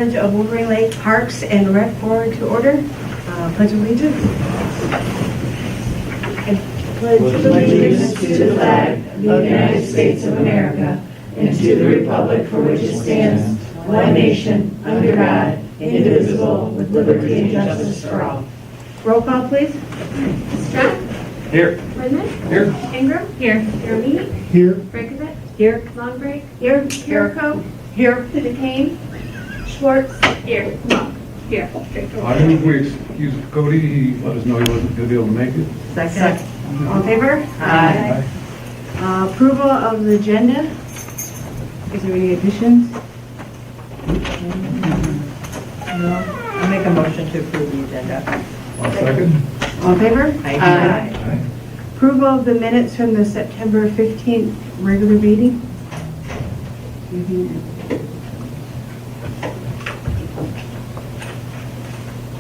Of Wolverine Lake Parks and Rec Board to order. Pledge allegiance. Pledge allegiance to the flag of the United States of America and to the republic for which it stands, one nation, under God, indivisible, with liberty and justice for all. Roll call, please. Strack? Here. Whitman? Here. Ingram? Here. Jeremy? Here. Breakovic? Here. Longbreak? Here. Carrico? Here. DeCane? Schwartz? Here. Monk? Here. I move we excuse Cody. He let us know he wasn't going to be able to make it. Second. All in favor? Aye. Approval of the agenda. Is there any additions? No, I'll make a motion to approve the agenda. I'll second. All in favor? Aye. Approval of the minutes from the September 15th regular meeting.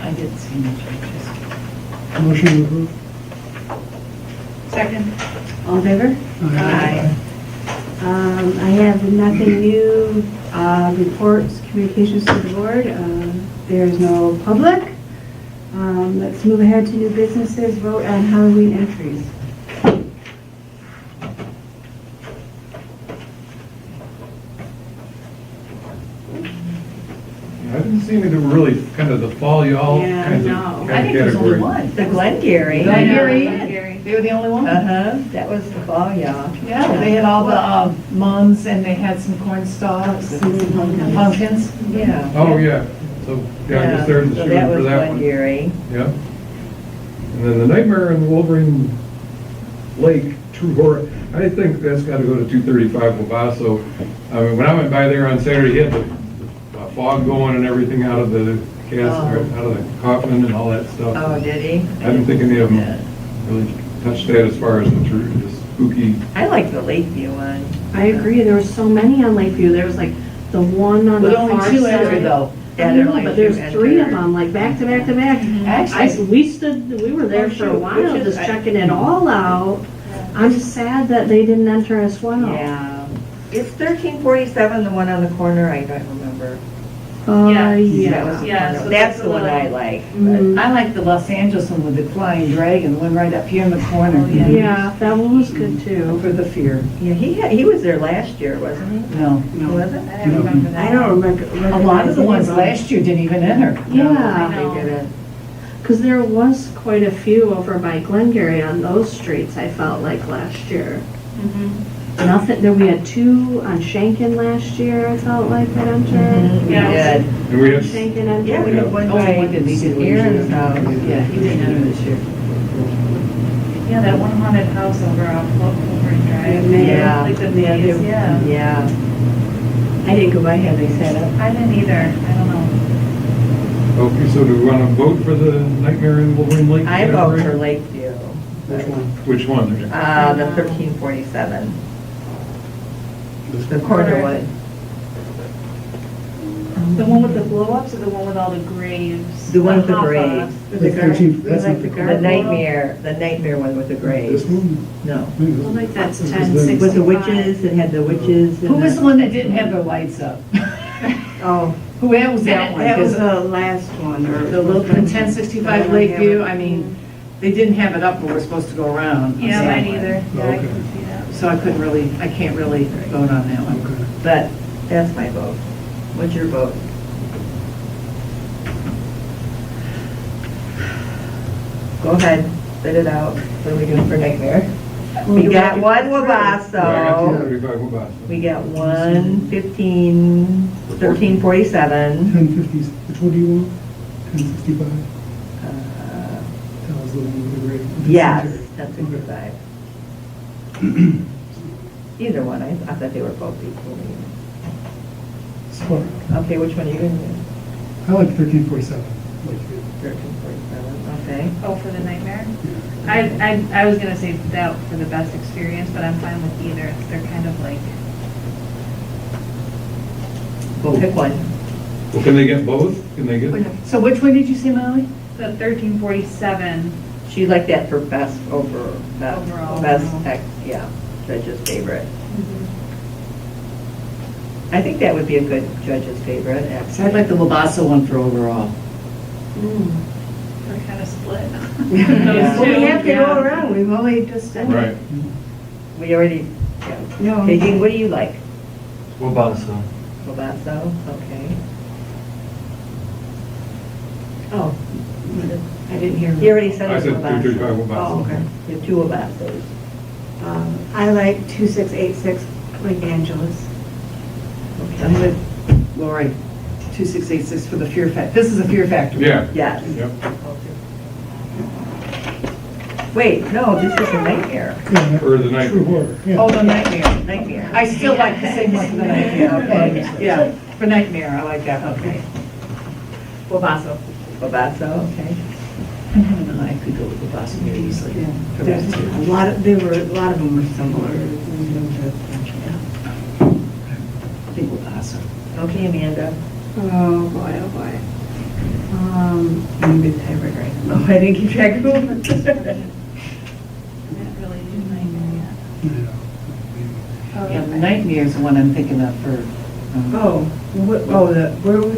I did see no changes. Motion to approve. Second. All in favor? Aye. I have nothing new, reports, communications to the board. There's no public. Let's move ahead to new businesses, vote on Halloween entries. I didn't see any that were really kind of the fall y'all Yeah, kinds of, no. kind I of think there's only category. one. The Glengarry. Glengarry. Gary. They were the only one? Uh-huh, that was the fall, yeah. Yeah, they had all the mums and they had some corn stalks and pumpkins. Yeah. Oh, yeah. So, yeah, I guess there's the So shooting that for was that one. Glengarry. Yeah. And then the Nightmare in Wolverine Lake True Horror, I think that's got to go to 235 Wabasso. I mean, when I went by there on Saturday, he had the fog going and everything out of the cast, or out of the coffin and all that stuff. Oh, did he? I didn't think any of Yeah. them really touched that as far as the spooky. I like the Lakeview one. I agree, there were so many on Lakeview, there was like the one on the But far only two entered side. though. I Yeah, there know, only but there's two three of entered. them, like back to back to back. Actually, We were there Oh, for a shoot, while, which is- just checking it all out. I'm sad that they didn't enter as well. Yeah. Is 1347 the one on the corner? I don't remember. Yeah. That Yeah. was the Yeah, corner. so That's that's the a one I little- like. Mm, I like the Los Angeles one with the flying dragon, the one right up here in the corner. Oh, yeah. Yeah, that one was good too. For the fear. Yeah, he was there last year, wasn't he? No. Was it? I don't remember that. I don't remember. A lot of the ones last year didn't even enter. Yeah, They didn't. because there was quite a few over by Glengarry on those streets, I felt like last year. Mhm. Nothing, then we had two on Shankin last year, I felt like that entered. Mhm, Yeah. We did. And we had, Shankin entered. Yeah, we had one Oh, by one did, they did. Aaron's house. Yeah, he didn't enter this year. Yeah, that one haunted house over off Wolverine Drive. Yeah. Like the Yeah, maze, they- yeah. Yeah. I didn't go by, had they set up? I didn't either. I don't know. okay, so do we want to vote for the Nightmare in Wolverine Lake? I vote category? for Lakeview. Which one? The 1347. The corner one. The one with the blow-ups or the one with all the graves? The one with the Hoffa? graves. With the gar- That's like not the the- gargoyle? The nightmare one with the graves. This one? No. I like that's This is 1065. With the witches, it had the witches. Who was the one that didn't have their lights up? Oh, Who was that one? that was 'Cause the last one, or. the little 1065 Lakeview, I mean, they didn't have it up when we're supposed to go around. on Yeah, mine Saturday. either. Yeah, I Okay. can see that. So I can't really vote on that one. Okay. But that's my vote. What's your vote? Go ahead, spit it out. What are we doing for Nightmare? We got one Yeah, I got Wabasso. 235 Wabasso. We got one 1347. 1050, which one do you want? 1065? Uh, That was the one with the great. Yes, 1065. Either one, I thought they were both equal. Spark. Okay, which one are you going to do? I like 1347. Lakeview. 1347, okay. Oh, for the Nightmare? I was gonna say that for the best experience, but I'm fine with either. They're kind of like, Pick one. Well, can they get both? Can they get? So which one did you say, Molly? the 1347, She liked that for best over, Overall. best, yeah, judge's favorite. I think that would be a good judge's favorite, So I'd actually. like the Wabasso one for overall. We're kind of split. Yeah. Well, we have to Yeah. go around, we've only just done it. Right. We already, yeah. No. Okay, Dean, what do you like? Wabasso. Wabasso, okay. Oh, I didn't hear. he already said I it was said Wabasso. 235 Wabasso. Oh, okay. You have two Wabassos. I like 2686 Lake Angeles. I'm with Lori, 2686 for the Fear Factor. This is a Fear Factor. Yeah. Yes. Yep. Wait, no, this is a nightmare. Yeah, Or the night. True horror, yeah. Oh, the Nightmare. Nightmare. I still like the same one for the Nightmare, okay? Yeah, for Nightmare, I like that, okay. Wabasso. Wabasso, okay. I could go with Wabasso very easily. For There's that too. a lot of them were similar. I think Wabasso. Okay, Amanda. Oh, boy, oh, boy. I'm a big tiebreaker. I don't know. I didn't keep track of them. I didn't really do Nightmare yet. Yeah, the Nightmare is the one I'm thinking of for. Which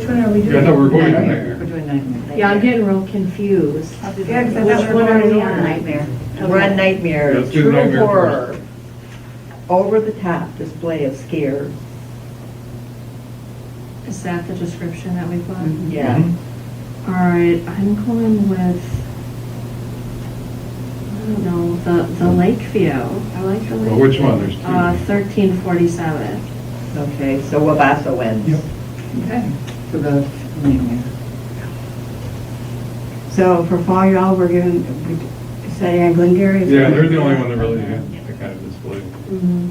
one are we doing? Yeah, I thought we were voting on Nightmare. Nightmare. We're doing Nightmare. Yeah, I'm getting real confused. I'll do Yeah, 'cause I that. thought Which we were one are voting we on on? Nightmare. We're on Nightmare, Let's do true Nightmare horror. Over the top display of scares. Is that the description that we put? Yeah. Mhm. All right, I'm going with, I don't know, the Lakeview. I like the Lakeview. Well, which one? There's two. 1347. Okay, so Wabasso wins. Yep. Okay, for the Nightmare. So for fall, y'all, we're giving, deciding on Glengarry? Yeah, they're the only one that really had that kind of display. Mhm.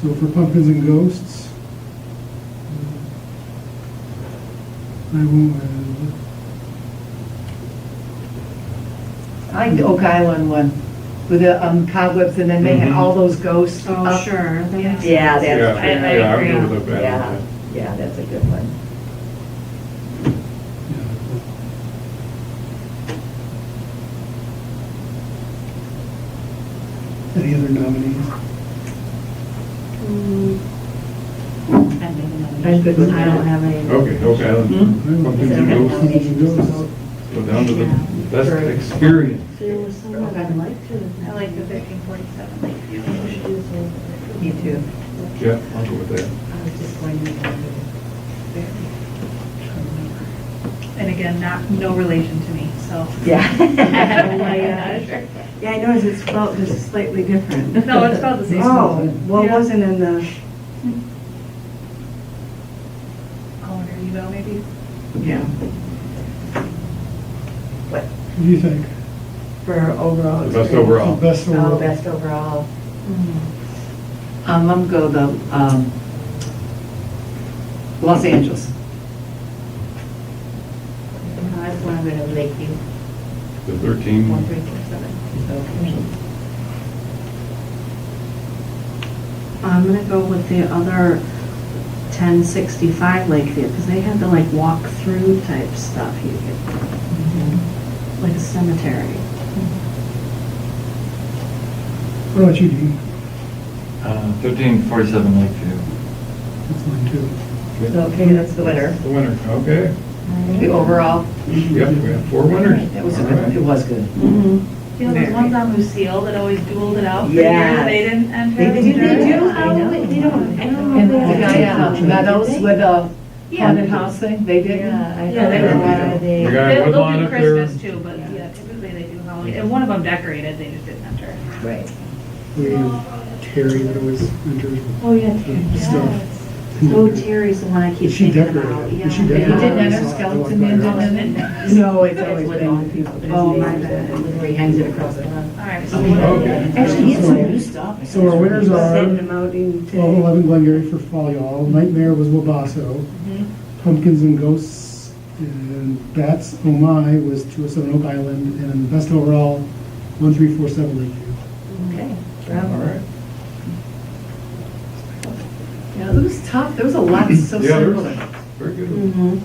So for Pumpkins and Ghosts, I went with, I like the Oak Island one with the cobwebs and then they had Mhm. all those ghosts Oh, up. sure. that makes Yeah, sense. that's I Yeah, I would agree. go with that. Yeah, yeah, that's a good one. any other nominees? Mm, I'm good with I don't that. have any. Okay, okay. Pumpkins and Ghosts. Pumpkins and Ghosts. Go down to the best experience. There was someone I'd like to. I like the 1347 Lakeview. Me too. Yeah, I'll go with that. I was just going to. And again, no relation to me, so. Yeah. Yeah, I noticed it's spelled just slightly different. No, it's spelled the same. Oh, well, it Yeah. wasn't in the, Oh, there you go, maybe. yeah, What do you think? for overall. The best experience. overall. Best Oh, overall? best overall. I'm gonna go the, Los Angeles. That's one I'm going to Lakeview, The 13. 1347. I'm gonna go with the other 1065 Lakeview, because they had the like walk-through type stuff you could, like a cemetery. What about you, Dean? 1347 Lakeview. That's mine too. Okay, that's the winner. The winner, okay. The overall. Yep, we have 4 winners. That was a All good, right. it was good. You know, those ones on Lucille that always dueled it out for Yes. years, they didn't enter. They didn't. Did they do? I know. They don't. I don't know. And if the they guy have- on Meadows with the Yeah. haunted house thing, they did? Yeah, I Yeah, know. they Why were- are they- The guy They'll Woodlawn do up there. Christmas too, but yeah, typically they do Halloween. And one of them decorated, they just didn't enter. Right. We have Terry that always enters Oh, yeah, with stuff. Oh, Terry's the one I keep Is she thinking decorated? about. Is Yeah. she He decorated? didn't enter Skeleton Man, didn't enter? No, it's always been people. Oh, my bad. Where he hangs it across the front. All right, so Okay. Actually, he had some new stuff. So our winners are Sending them out in today. 1211 Glengarry for Fall Y'all, Nightmare was Wabasso, Pumpkins and Ghosts and Bats Oh My was 207 Oak Island, and best overall 1347 Lakeview. Okay. All Bravo. right. Yeah, it was tough, there was a lot so Yeah, there's similar. very good. Mhm.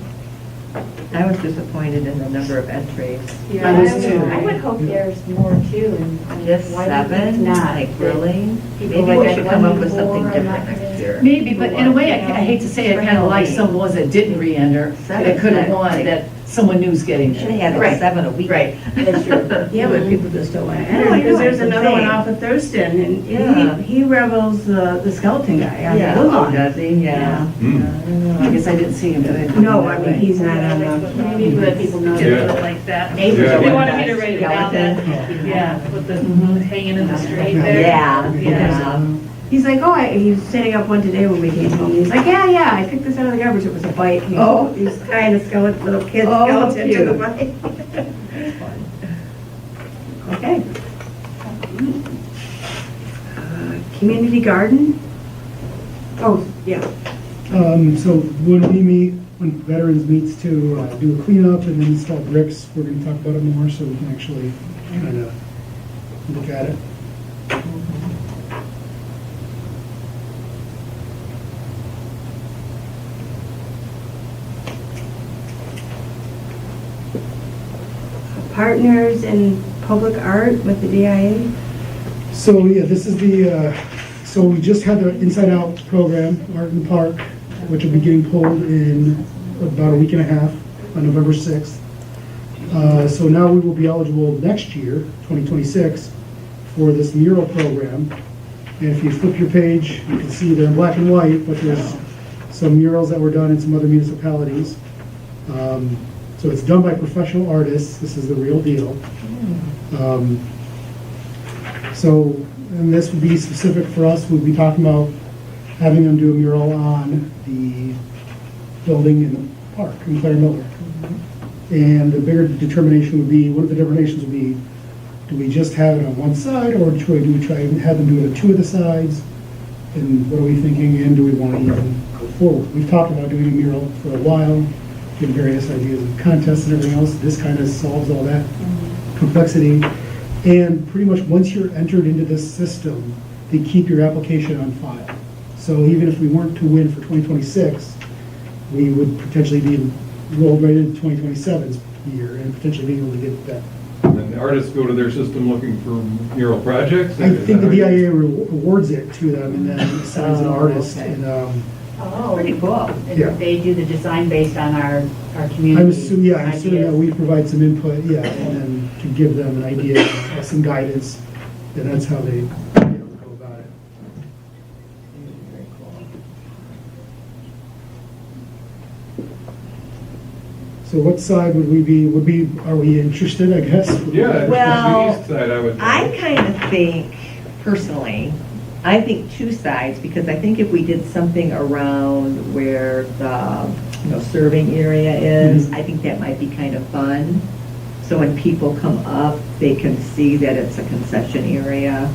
I was disappointed in the number of entries. Yeah, I was too. I would hope there's more too, and Just why do you think 7? it's not? Like, really? People Maybe like we should come up one with something more, I'm different not next gonna- year. Maybe, but in a way, I hate to say it, kind of like some of the ones that didn't re-enter, that could have won, that someone new's getting. Should have had Right. like 7 a week. Right. That's true. Yeah, but people just don't want to No, because there's another one off of Thurston, and Yeah. he revels the skeleton guy on the Yeah, blue oh, line. does he? Yeah. I guess I didn't see him. but I didn't No, know I that mean, way. he's not on the. We need to let people know. Did Yeah. it like that. Maybe Yeah. They wanted me to write it down, that, Skeleton. yeah, with the hanging in the street there. Yeah. Yeah. He's like, oh, he was setting up one today when we came home. He's like, yeah, I picked this out of the garbage. It was a bite. Oh. He's tying a skeleton, little kid Oh, skeleton to the cute. bite. Okay. Community garden? Oh, yeah. So when we meet, when veterans meets to do a cleanup and then install bricks, we're gonna talk about it more so we can actually kind of look at it. Partners in public art with the DIA? So, yeah, this is the, so we just had the Inside Out program, Art in the Park, which will be getting pulled in about a week and a half on November 6th. So now we will be eligible next year, 2026, for this mural program. And if you flip your page, you can see they're in black and white, but there's some murals that were done in some other municipalities. So it's done by professional artists. This is the real deal. So, and this would be specific for us, we'd be talking about having them do a mural on the building in the park in Claire Miller. And the bigger determination would be, one of the determinations would be, do we just have it on one side, or do we try and have them do it on 2 of the sides? And what are we thinking, and do we want to even go forward? We've talked about doing a mural for a while, getting various ideas of contests and everything else. This kind of solves all that complexity. And pretty much once you're entered into this system, they keep your application on file. So even if we weren't to win for 2026, we would potentially be rolled right into 2027's year and potentially being able to get that. And the artists go to their system looking for mural projects? I think the DIA awards it to them and then assigns an artist. okay. And Oh, Pretty cool. Yeah. They do the design based on our I'm community assuming, yeah, I'm assuming that ideas. we provide some input, yeah, and then can give them an idea, some guidance, and that's how they go about it. Very cool. So what side would we, are we interested, I guess? Yeah, Well, the east side, I would. I kind of think, personally, I think 2 sides, because I think if we did something around where the, serving area is, I think that might be kind of fun. So when people come up, they can see that it's a concession area,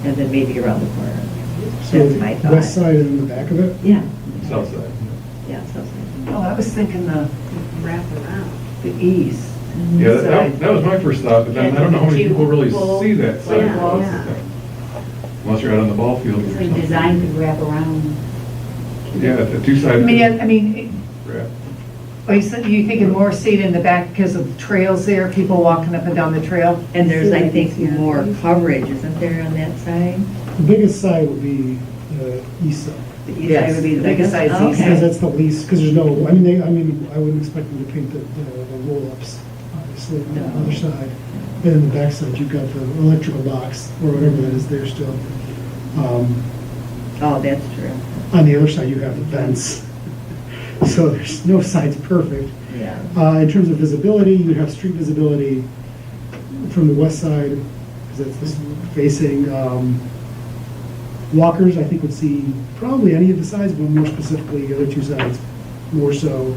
and then maybe around the corner. So That's my the thought. west side and the back of it? Yeah, South side. yeah, so. Oh, I was thinking Wrap around. the east. Yeah, that was my first thought, but then I don't know how many people really see that side. Yeah. Unless you're out on the ball field or The something. design could wrap around. Yeah, the 2 I sides. mean, you thinking more seat in the back because of trails there, people walking up and down the trail? And there's, I think, more coverage, isn't there, on that side? The biggest side would be the east side, The east side would be the biggest? side's east. Okay. because that's the least, because there's no, I mean, I wouldn't expect them to paint the roll-ups, obviously, on the No. other side. And in the back side, you've got the electrical box, or whatever that is there still. Oh, that's true. On the other side, you have the fence. So there's no side's perfect. Yeah. In terms of visibility, you have street visibility from the west side, because that's this facing, walkers, I think, would see probably any of the sides, but more specifically, the other 2 sides, more so.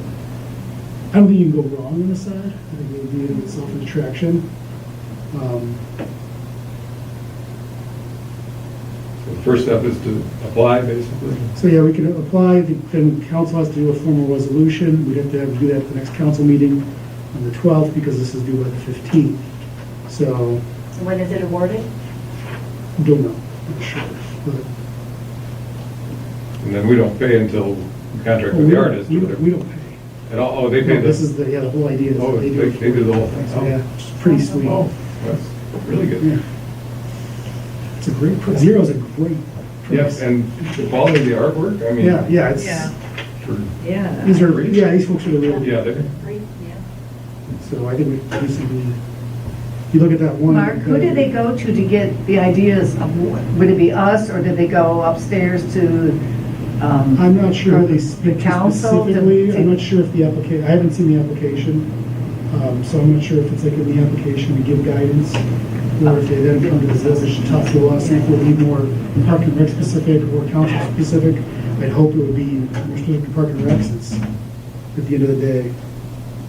I don't think you can go wrong on the side. I think it would be in itself an attraction. The first step is to apply, basically. So yeah, we can apply, then council has to do a formal resolution. We'd have to do that at the next council meeting on the 12th, because this is due by the 15th. So, So when is it awarded? don't know, not sure. But And then we don't pay until we contract with the artist. or whatever. We don't pay. And oh, they No, paid this this? is the, yeah, the whole idea is Oh, that they they do it. they do the whole thing? So, yeah, it's pretty sweet. Oh, that's really good. Yeah. It's a great, Zero's a great Yes, price. and the quality of the artwork, I mean. Yeah, yeah, it's, Yeah. for- Yeah. these are, yeah, these folks are the real, Yeah, they, so I think we basically, you look at that one. Mark, who did they go to get the ideas of, would it be us, or did they go upstairs to, I'm not sure who they speak to council to- specifically. I'm not sure if the application, I haven't seen the application. So I'm not sure if it's like in the application we give guidance, or if they then come to the village to talk to us, if we'll be more park and rec specific or council specific. I'd hope it would be more specific to park and recs. It's, at the end of the day,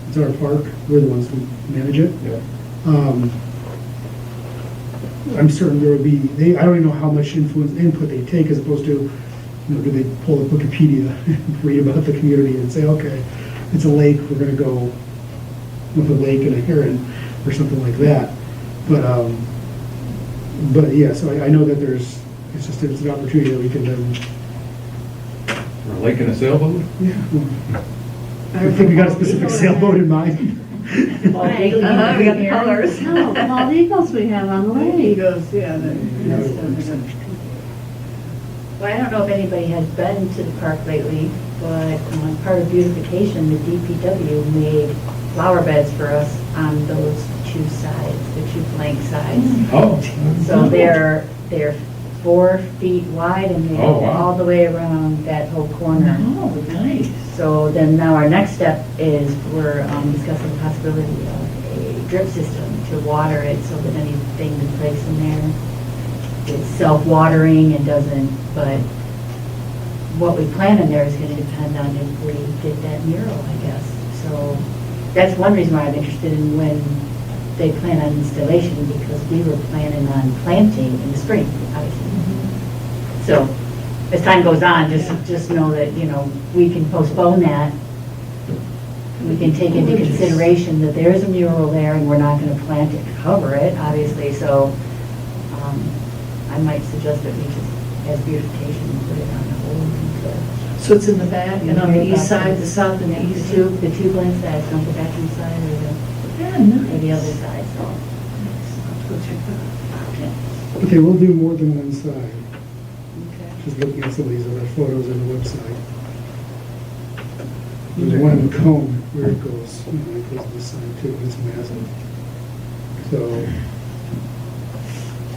it's our park, we're the ones who manage it. yeah. I'm certain there would be, I don't even know how much input they take as opposed to, you know, do they pull up Wikipedia and read about the community and say, okay, it's a lake, we're gonna go with a lake and a heron or something like that. But yeah, so I know that it's an opportunity that we can then, For a lake and a sailboat? yeah. I think we got a specific sailboat in mind. we got the colors. No, bald eagles we have on the lake. Well, I don't know if anybody has been to the park lately, but part of beautification, the DPW made flower beds for us on those two sides, the two flank sides. Oh. So they're 4 feet wide and they Oh, go wow. all the way around that whole corner. Oh, nice. So then now our next step is we're discussing the possibility of a drip system to water it so that anything we place in there is self-watering and doesn't, but what we plan in there is going to depend on if we get that mural, I guess. So that's one reason why I'm interested in when they plan on installation, because we were planning on planting in the spring, obviously. So as time goes on, just know that, you know, we can postpone that. We can take into consideration that there is a mural there and we're not going to plant it to cover it, obviously. So I might suggest that we just, as beautification, put it on hold until. So it's in the back and on the east side, the south and the east. The two blank sides, on the back and side or Yeah, the other side, so. Let's go check that out. Okay, we'll do more than one side. Okay. Just looking at some of these other photos on the website. There's one in the cone where it goes, you know, it goes to the side too, it's massive. So,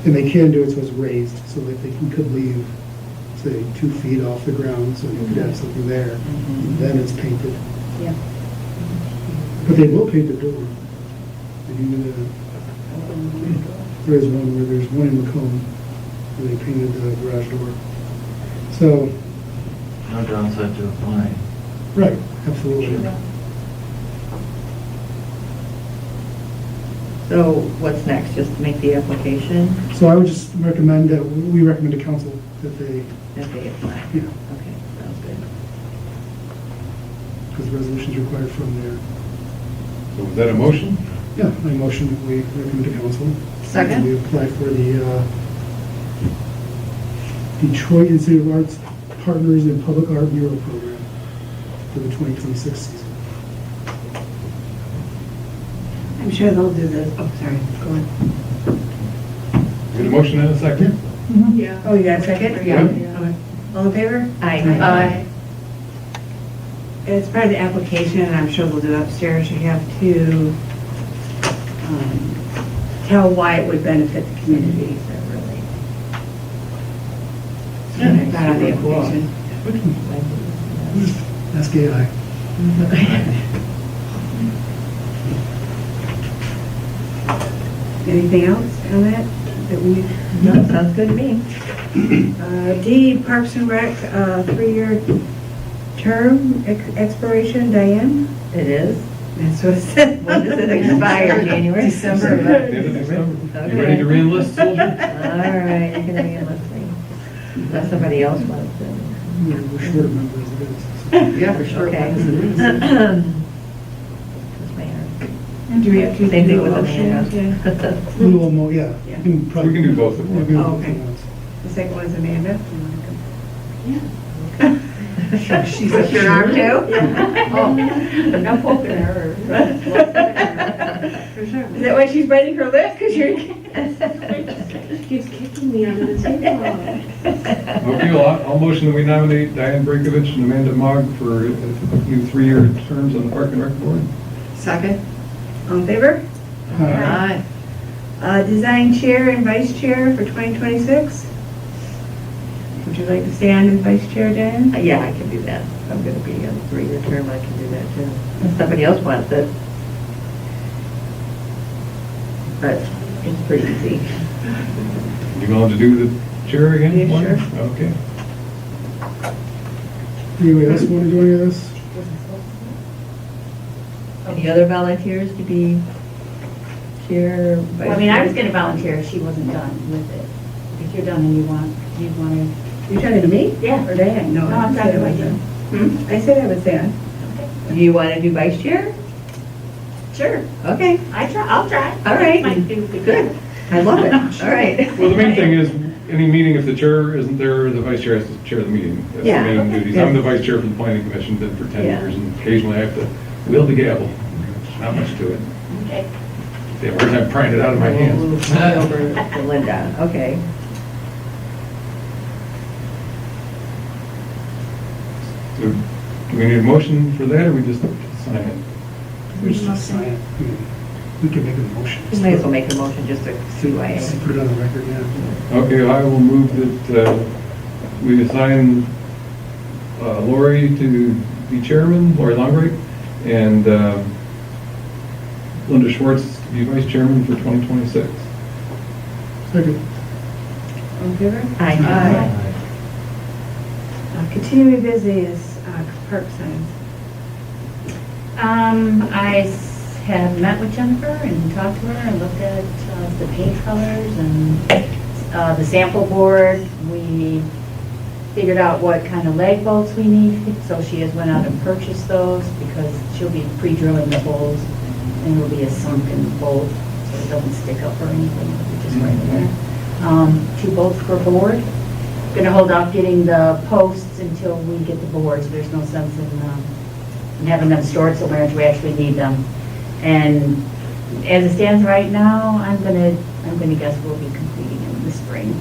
and they can do it so it's raised, so that they could leave, say, 2 feet off the ground, so you could have something there, and then it's painted. Yeah. But they will paint the door. They do there is one where there's one in the cone, where they painted the garage door. So, No downside to applying. right, absolutely. So what's next? Just make the application So I would just recommend that, we recommend to council that they, that they apply? yeah, Okay, sounds good. because the resolution's required from there. So was that a motion? Yeah, my motion, that we recommend to council. Second. We apply for the Detroit Institute of Arts Partners in Public Art Mural Program for the 2026 season. I'm sure they'll do this. Oh, sorry, go on. Get a motion and a second? Yeah. Oh, you got a second? Yeah. Okay. All in favor? Aye. As part of the application, and I'm sure they'll do upstairs, you have to tell why it would benefit the community. So really. Not on the application. Ask AI. Anything else on that we? No, sounds good to me. D, Parks and Rec, 3-year term expiration, Diane? It is. That's what it said. When does it expire? January? December. End of December. You ready to re-enlist, soldier? All right, you're gonna be listening. Unless somebody else wants to. We're short members of it. Yeah, for sure. Okay. Do we have to Same do thing a with motion? Amanda. We will, yeah. Yeah. You can probably- We can do both of them. Yeah, we will Oh, do okay. both at once. The second one's Amanda? She's a Your arm too? Oh, no poking her. For sure. Is that why she's biting her lip? Because you're. Keeps kicking me under the table. Okay, well, I'll motion that we nominate Diane Breakovich and Amanda Mogg for new 3-year terms on the Park and Rec Board. Second. All in favor? Aye. Design chair and vice chair for 2026. Would you like to stand as vice chair, Diane? Yeah, I can do that. I'm going to be on a 3-year term, I can do that too. If somebody else wants it. But it's pretty easy. You willing to do the chair again? Yeah, One? sure. Okay. Anybody else want to do any of this? Any other volunteers to be chair? Well, I mean, I was gonna volunteer if she wasn't done with it. If you're done and you want to. You talking to me? Yeah. Or Diane? No, I'm I said talking I to was you. on. I said I was on. Do you want to do vice chair? Sure, Okay, I'll try. All right. Might do good. I love it. All right. Well, the main thing is, any meeting, if the chair isn't there, the vice chair has to chair the meeting. That's the Yeah. main duties. I'm the vice chair for the planning commission, been for 10 Yeah. years, and occasionally I have to wield the gavel. Not much to it. Okay. They have a hard time prying it out of my We'll hands. move right over to Linda. Okay. So, do we need a motion for that, or we just sign it? We should just sign it. We can make a motion. You may as well make a motion just to see why. Just put it on the record, yeah. Okay, I will move that we assign Lori to be chairman, Lori Longbreak, and Linda Schwartz to be vice chairman for 2026. Second. All in favor? Aye. Continuing business, park signs. Have met with Jennifer and talked to her and looked at the paint colors and the sample board. We figured out what kind of lag bolts we need, so she has went out and purchased those because she'll be pre-drilling the holes and it'll be a sunken bolt so it doesn't stick up or anything, it'll be just right there. 2 bolts per board. Gonna hold off getting the posts until we get the boards. There's no sense in having them stored somewhere until we actually need them. And as it stands right now, I'm gonna guess we'll be completing in the spring.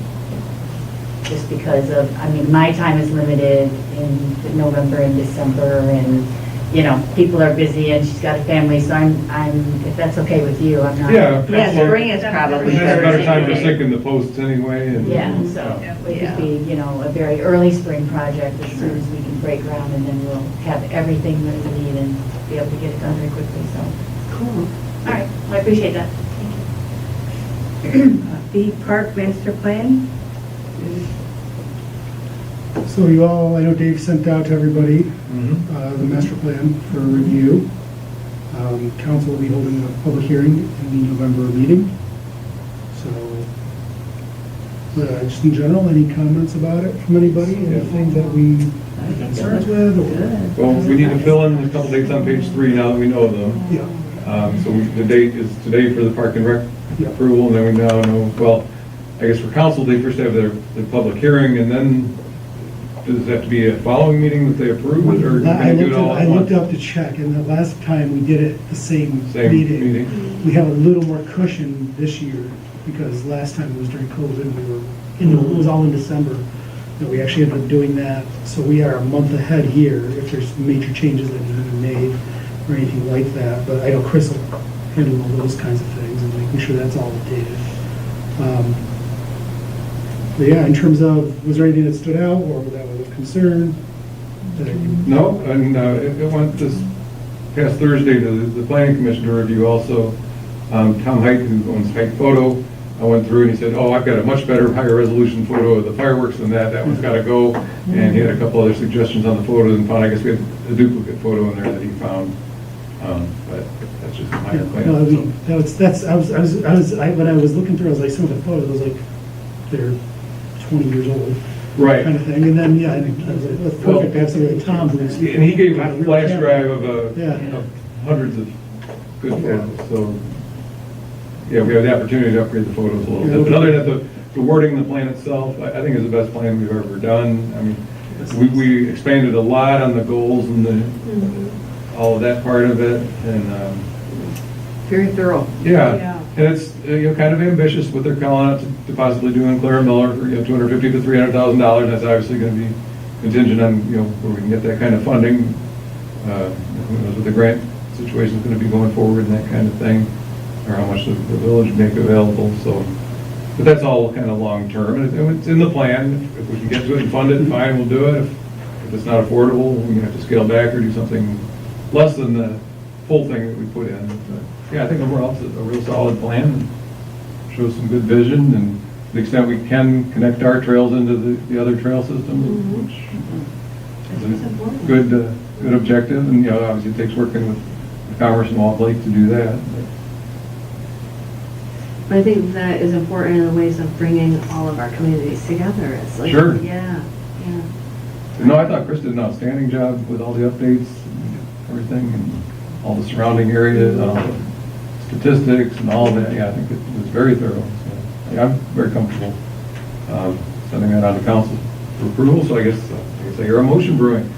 Just because of, I mean, my time is limited in November and December, and, you know, people are busy and she's got a family, so I'm, if that's okay with you, I'm not. Yeah. Yeah, spring is probably. That's a better time for Thursday. sinking the posts anyway, and. Yeah, so it Yeah. could be, you know, a very early spring project as soon as we can break ground, and then we'll have everything that we need and be able to get it done very quickly, so. Cool. All right, well, I appreciate that. Thank you. The park master plan. So you all, I know Dave sent out to everybody Mhm. the master plan for review. Council will be holding a public hearing in the November meeting. So, just in general, any comments about it from anybody? Anything that we have concerns with? Or? Well, we need to fill in a couple dates on page 3 now that we know them. Yeah. So the date is today for the Park and Rec Yeah. approval, and then we now know, well, I guess for council, they first have their public hearing, and then does it have to be a following meeting that they approve it, or I can they do it all I at looked once? up to check, and the last time we did it the same Same meeting. meeting. We have a little more cushion this year, because last time it was during COVID, it was all in December. And we actually ended up doing that, so we are a month ahead here if there's major changes that need to be made or anything like that. But I know Chris will handle all those kinds of things and making sure that's all updated. But yeah, in terms of, was there anything that stood out or that was of concern? that I can- No, and it went this past Thursday to the planning commission to review also. Tom Height, who owns Height Photo, I went through and he said, oh, I've got a much better, higher resolution photo of the fireworks than that. That one's got to go. And he had a couple other suggestions on the photo and found, I guess we had a duplicate photo in there that he found. But that's just my Yeah, plan. no, I So- mean, when I was looking through, I was like, some of the photos, I was like, they're 20 years old. Right. Kind of thing, and then, yeah, and I was like, that's perfect, to have somebody like Tom who's. And he gave got a real flash camera. drive of Yeah. of hundreds of good photos, so, yeah, we have the opportunity to upgrade the photos a little Yeah, bit. But okay. other than that, the wording, the plan itself, I think is the best plan we've ever done. I mean, we expanded a lot on the goals and all of that part of it, and, Very thorough. yeah. And it's, kind of ambitious what they're calling out to possibly do in Clara Miller for, $250,000 to $300,000. That's obviously going to be contingent on, where we can get that kind of funding. Who knows what the grant situation is going to be going forward and that kind of thing, or how much the village make available, so. But that's all kind of long-term, and it's in the plan. If we can get to it and fund it, fine, we'll do it. If it's not affordable, we're gonna have to scale back or do something less than the full thing that we put in. But, yeah, I think overall it's a real solid plan, shows some good vision, and to the extent we can connect our trails into the other trail systems, which is a good objective, and, obviously it takes working with Commerce and Walt Lake to do that. But I think that is important in the ways of bringing all of our communities together. It's like, Sure. yeah. No, I thought Chris did an outstanding job with all the updates and everything, and all the surrounding areas, all the statistics and all of that. Yeah, I think it was very thorough. So, yeah, I'm very comfortable sending that on to council for approval. So I guess I hear a motion brewing.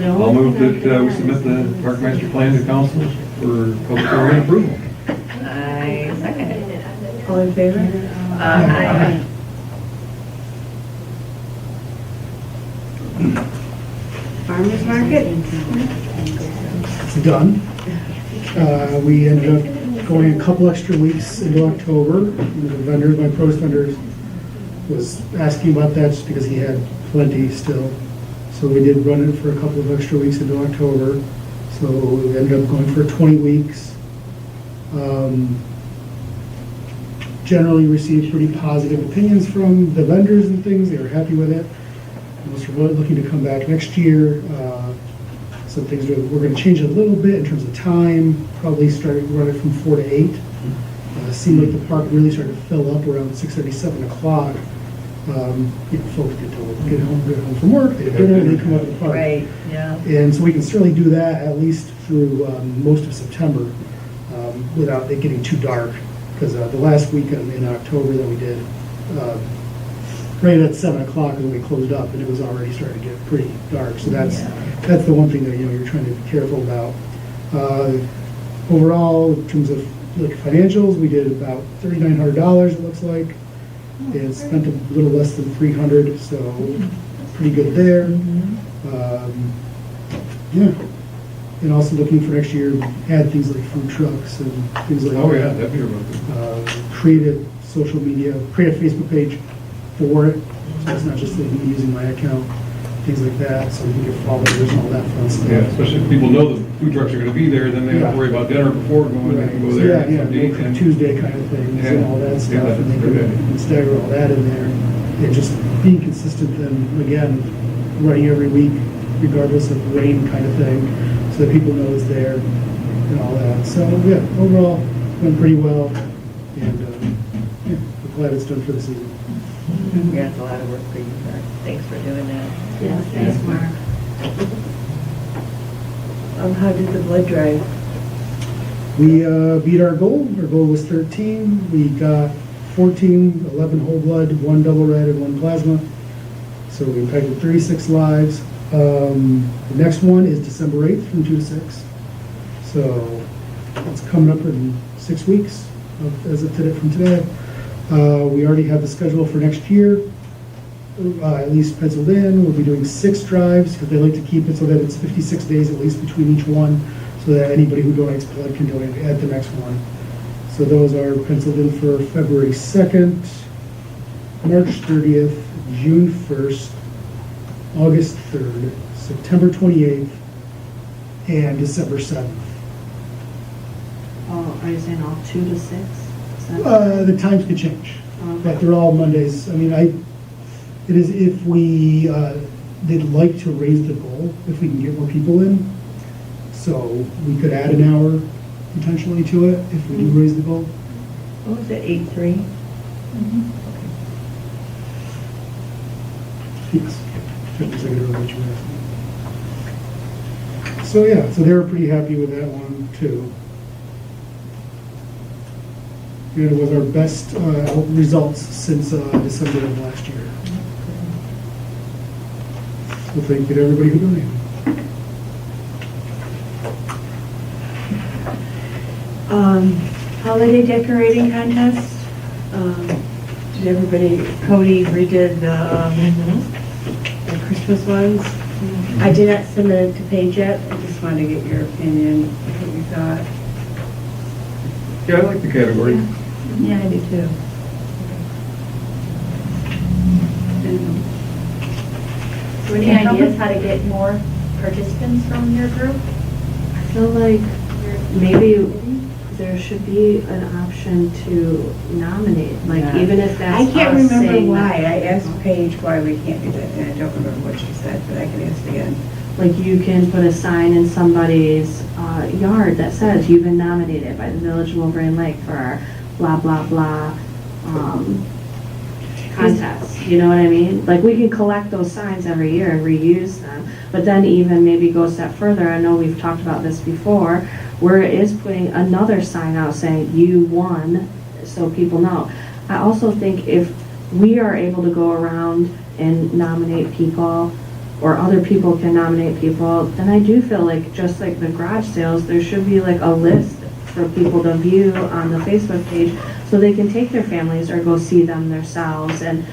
I'll move that we submit the Park Master Plan to council for public hearing and approval. I second it. All in favor? Aye. Farmers market? It's done. We ended up going a couple extra weeks into October. The vendor, my produce vendor, was asking about that just because he had plenty still. So we did run it for a couple of extra weeks into October. So we ended up going for 20 weeks. Generally received pretty positive opinions from the vendors and things. They were happy with it. Most are really looking to come back next year. Some things we're going to change a little bit in terms of time. Probably start running from 4 to 8. Seemed like the park really started to fill up around 6:30, 7 o'clock. Folks get home from work, they have dinner, and they come out to the park. Right, yeah. And so we can certainly do that at least through most of September without it getting too dark. Because the last weekend in October that we did, right at 7 o'clock when we closed up, and it was already starting to get pretty dark. So that's the one thing that you're trying to be careful about. Overall, in terms of like financials, we did about $3,900. It looks like. And spent a little less than 300, so pretty good there. Yeah. And also looking for next year, add things like food trucks and things like that. Oh, yeah, that'd be a real good. Create a social media, create a Facebook page for it. So it's not just like me using my account, things like that, so we can get followers and all that fun stuff. Yeah, especially if people know the food trucks are going to be there, then they don't have to worry about dinner before going. They can go there and get something to eat. Yeah, Tuesday kind of things and all that stuff, and they can stagger all that in there. And just being consistent then, again, running every week, regardless of rain kind of thing, so that people know it's there and all that. So, yeah, overall, went pretty well, and yeah, we're glad it's done for the season. Yeah, it's a lot of work for you, Mark. Thanks for doing that. Yeah, thanks, Mark. How did the blood drive? We beat our goal. Our goal was 13. We got 14, 11 whole blood, 1 double red, and 1 plasma. So we impacted 36 lives. The next one is December 8th from 2 to 6. So it's coming up in 6 weeks as of today, from today. We already have the schedule for next year, at least penciled in. We'll be doing 6 drives because they like to keep it so that it's 56 days at least between each one, so that anybody who donates blood can donate at the next one. So those are penciled in for February 2nd, March 30th, June 1st, August 3rd, September 28th, and December 7th. Oh, are you saying all 2 to 6? Is that- The times could change, Okay. but they're all Mondays. I mean, it is if we, they'd like to raise the goal if we can get more people in. So we could add an hour potentially to it if we do raise the goal. What was it, 8-3? Yes. Just a second earlier, what you asked. So yeah, so they were pretty happy with that one too. And it was our best results since December of last year. So thank you to everybody who donated. Holiday decorating contest. Did everybody, Cody redid the Christmas ones? I did not submit it to Paige yet. I just wanted to get your opinion, what you thought. Yeah, I like the category. Yeah, I do too. Any ideas how to get more participants from your group? I feel like maybe there should be an option to nominate, like Yeah. even if that's I can't us remember saying why. that, I asked Paige why we can't do that, and I don't remember what she said, but I can ask again. like you can put a sign in somebody's yard that says you've been nominated by the Village of Wolverine Lake for our blah, blah, blah, contest, you know what I mean? Like, we can collect those signs every year and reuse them, but then even maybe go a step further, I know we've talked about this before, where it is putting another sign out saying you won, so people know. I also think if we are able to go around and nominate people, or other people can nominate people, then I do feel like, just like the garage sales, there should be like a list for people to view on the Facebook page, so they can take their families or go see them themselves. And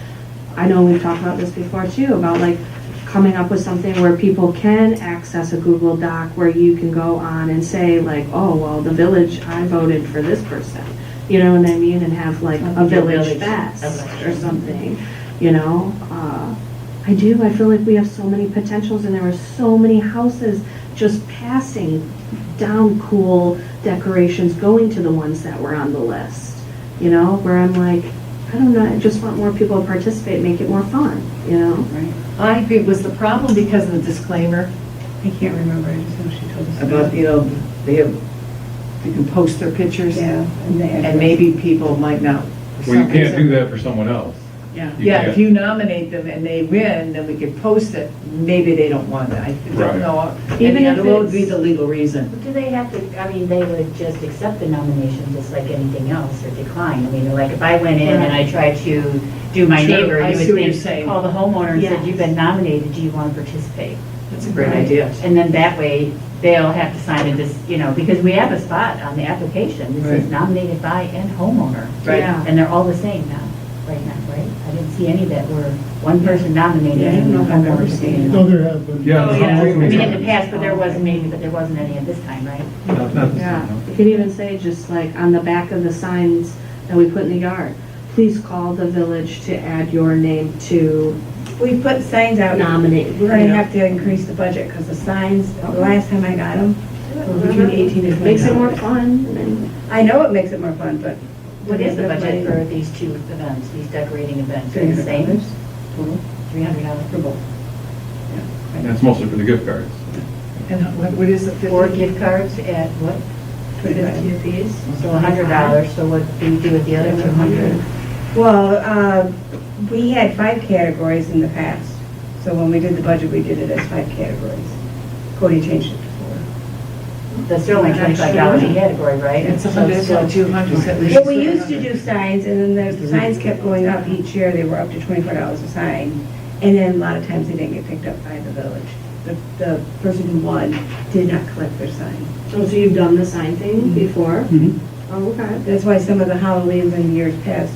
I know we've talked about this before too, about like coming up with something where people can access a Google Doc where you can go on and say like, oh, well, the village, I voted for this person. You know what I mean? And have like a village fest or something, you know? I feel like we have so many potentials, and there were so many houses just passing down cool decorations, going to the ones that were on the list, you know, where I'm like, I don't know, I just want more people to participate, make it more fun, you know? Right. I agree, was the problem because of the disclaimer I can't remember, I just know she told us. about, you know, they can post their pictures? Yeah. And maybe people might not. for Well, you some can't do reason- that for someone else. Yeah. You Yeah, can't. if you nominate them and they win, then we could post it. Maybe they don't want it. I Right. don't know. Even if What would be it's- the legal reason? Do they have to, I mean, they would just accept the nomination just like anything else or decline? I mean, like if I went in and I tried to do my Sure, neighbor, I you see what would you're think, saying. call the homeowner and said, Yes. you've been nominated, do you want to participate? That's a great idea. And then that way, they'll have to sign this, you know, because we have a spot on the application that says Right. nominated by and homeowner. Right. Yeah. And they're all the same now, right? I didn't see any that were one person nominated Yeah, I don't and know the if I've ever homeowner seen saying. No, there have been. Yeah, Oh, the yeah, I Halloween mean, in ones. the past, but there wasn't any at this time, right? Not the Yeah, same, you could even say just like on the back of the signs that we put in the yard, please call the village to add your name to We put signs out. nominate. We're gonna you know? have to increase the budget, because the signs, the last time I got them, were between 18 and 20. Makes it more fun, and I know it makes it more fun, but. What is the budget for these two events, these decorating events? Are they the same? $300 total $300 for both. And that's mostly for the gift cards. And what is it? 4 gift cards at what? 50 apiece. So $100, so what do you do with the other 200? Well, we had 5 categories in the past, so when we did the budget, we did it as 5 categories. Cody changed it to 4. That's still only $25 a category, right? And So someone did it's still- like 200, so at least. Well, we used to do signs, and then the signs kept going up each year, they were up to $24 a sign, and then a lot of times they didn't get picked up by the village. The person who won did not collect their sign. Oh, so you've done the sign thing before? Mhm. Oh, okay. That's why some of the Halloweens in years past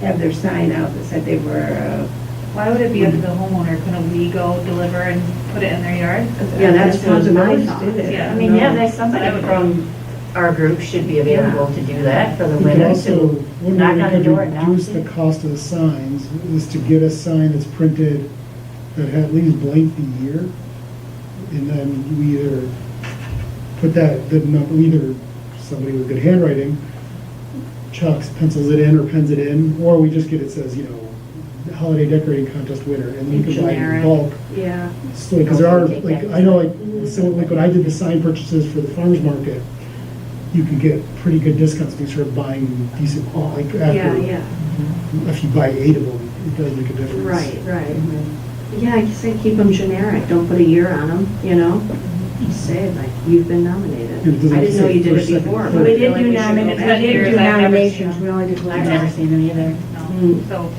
have their sign out that said they were, Why would it be up to the homeowner? Couldn't we go deliver and put it in their yard? Yeah, that's how was the my village thought. did it. Yeah, I mean, yeah, there's somebody from our group should be available to do that for the We could winner also, to one knock way on we the could door and reduce announce the it. cost of the signs is to get a sign that's printed that had at least blank the year. And then we either put that, either somebody with good handwriting chalks, pencils it in or pens it in, or we just get it says, you know, holiday decorating contest winner, and we can buy it in Generic. bulk. Yeah. So, because there are, like, I know, like, so like when I did the sign purchases for the farmer's market, you can get pretty good discounts if you start buying decent, like, Yeah, after, yeah, if you buy 8 of them, it does make a difference. right, right. Yeah, I guess I keep them generic, don't put a year on them, you know? Just say like, you've been nominated. It doesn't I didn't know say you did it first, second, before. third. but I we feel did like do we should go nominations, back. we did years do I've never nominations, seen we only did I've one. never seen them either. No, Mm. so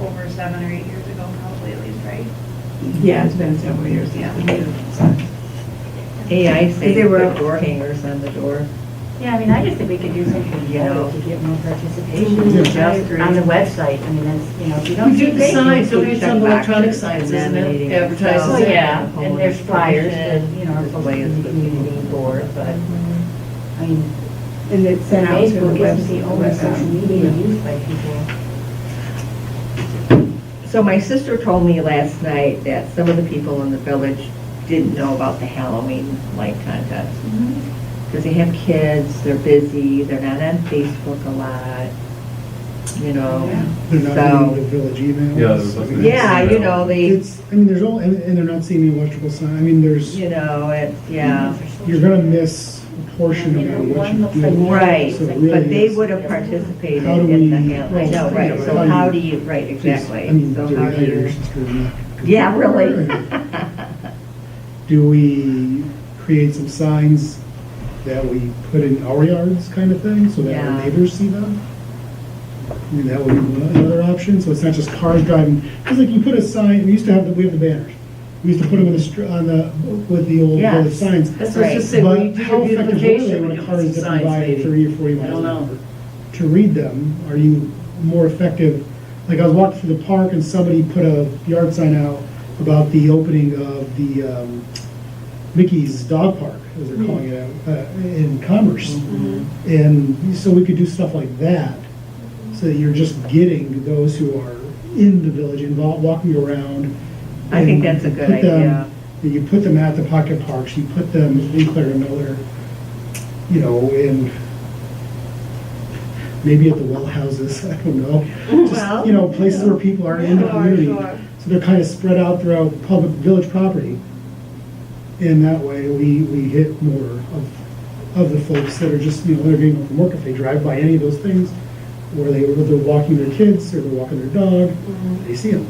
over 7 or 8 years ago, probably at least, right? Yeah, it's been several years, yeah. AI saying They were- put door hangers on the door. Yeah, I mean, I just think we could do something, you know, to get more participation Yeah. just on the website. I mean, that's, you know, if you don't We see do the faces, signs, don't we, check it's on the boxes electronic signs, isn't nominating it? Advertises Well, it. yeah, and there's flyers that, you know, are This posted way in is the the community board, but, I mean, And it's sent out to the Facebook isn't the only website. social media used by people. So my sister told me last night that some of the people in the village didn't know about the Halloween light contest. Because they have kids, they're busy, they're not on Facebook a lot, you know. They're not So- reading the village emails. Yeah, there's like- Yeah, you know, they, It's, I mean, there's all, and they're not seeing the electrical sign, I mean, there's, you know, it's, yeah. you're gonna miss a portion of what you do. Right, So really but they it's- would have participated How do in the we- Halloween, I know, well, right, so how do how you- do you, right, exactly. I mean, So do how we do hire your you, sister or not? yeah, really. Do we create some signs that we put in our yards kind of thing, so that Yeah. our neighbors see them? I mean, that would be another option, so it's not just cars driving, because like you put a sign, we used to have, we have the banners. We used to put them on the, with the old Yes. village signs. That's what I was just saying, when you But do how your effective were they beautification, when we a do car some is zipping signs by at maybe. 30 or 40 I miles don't an know. hour? To read them, are you more effective? Like I was walking through the park and somebody put a yard sign out about the opening of the Mickey's Dog Park, as they're calling it, in Commerce. And so we could do stuff like that, so that you're just getting those who are in the village involved, walking around. I think and that's a good put them- idea. You put them at the pocket parks, you put them in Clara Miller, you know, and maybe at the well houses, I don't know. Just, you know, places where people are in the community. So they're kind of spread out throughout public, village property. And that way, we hit more of the folks that are just, you know, they're getting home from work. If they drive by any of those things, or they're walking their kids, or they're walking their dog, they see them.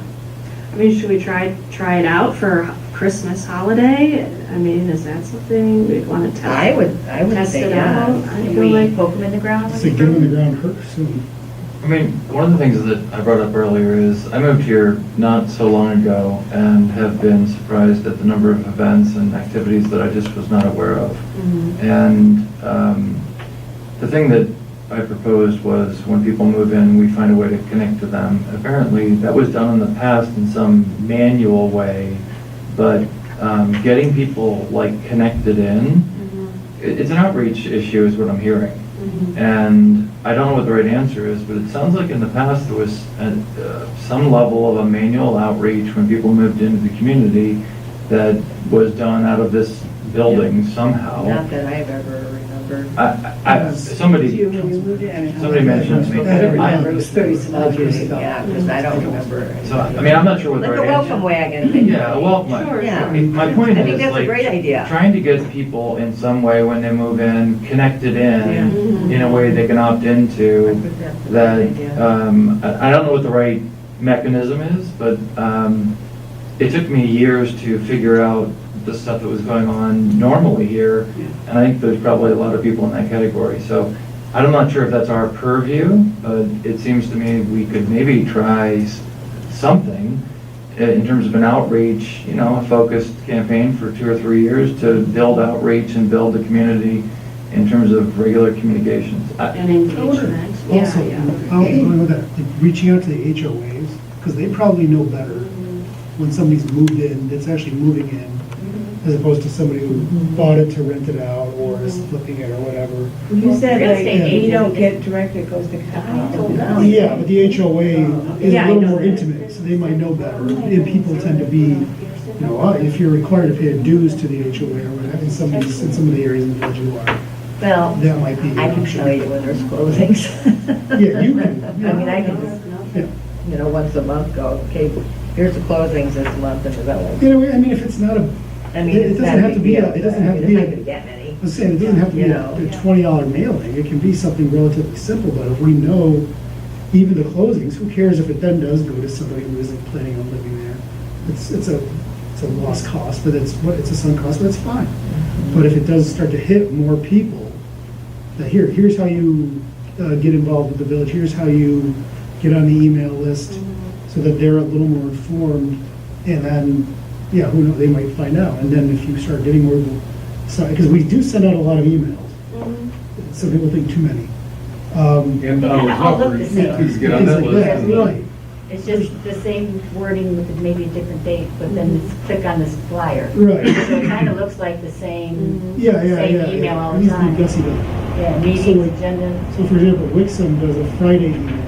I mean, should we try it out for Christmas holiday? I mean, is that something we'd want to test? I would Test say, it yeah. out? I Can feel we like, poke them in the ground? So get them in the ground soon. I mean, one of the things that I brought up earlier is I moved here not so long ago and have been surprised at the number of events and activities that I just was not aware of. And the thing that I proposed was when people move in, we find a way to connect to them. Apparently, that was done in the past in some manual way, but getting people like connected in, it's an outreach issue is what I'm hearing. And I don't know what the right answer is, but it sounds like in the past there was some level of a manual outreach when people moved into the community that was done out of this building somehow. Not that I've ever remembered. Somebody mentioned to me. I don't remember, it was 30 some odd years ago. Yeah, because I don't remember. So, I mean, I'm not sure what the Like a right welcome answer. wagon. Yeah, well, Yeah. my point I is think that's a like great idea. trying to get people in some way when they move in, connected in a way they can opt I into. think that's a good That, idea. I don't know what the right mechanism is, but it took me years to figure out the stuff that was going on normally here, and I think there's probably a lot of people in that category. So I'm not sure if that's our purview, but it seems to me we could maybe try something in terms of an outreach, you know, a focused campaign for 2 or 3 years to build outreach and build the community in terms of regular communications. and engagement. Also, Yeah, I'll go with that, like reaching out to the HOAs, because they probably know better when somebody's moved in, that's actually moving in, as opposed to somebody who bought it to rent it out, or is flipping it, or whatever. You said Real like, estate you agent don't is- get direct, it goes to council. Yeah, but the HOA is Yeah, a I little know more that. intimate, so they might know better, and people tend to be, you know, if you're required to pay a dues to the HOA, or whatever, in some of the areas in the village you are, Well, that might be. I can tell you when there's closings. Yeah, you can, I mean, I can just, Yeah. You know, once a month go, okay, here's the closings this month in the village. You know, I mean, if it's not a, I mean, It it's doesn't not a have to big be a- deal. it doesn't I have mean, to be it's a- not gonna get many. I was saying, it doesn't have to be You a know. $20 mailing, it can be something relatively simple, but if we know even the closings, who cares if it then does go to somebody who isn't planning on living there? It's a lost cost, but it's a sunk cost, but it's fine. But if it does start to hit more people, that here's how you get involved with the village, here's how you get on the email list, so that they're a little more informed, and then yeah, who knows, they might find out. And then if you start getting more, because we do send out a lot of emails. Some people think too many. And They on kinda all those look the numbers, same. please get on that Things like list. that, and right. It's just the same wording with maybe a different date, but then click on this flyer. Right. So it kind of looks like the same, Yeah, yeah, same yeah. email all It the needs to be time. gussy up. Yeah, So, meetings, like, agenda. So for example, Wixom does a Friday email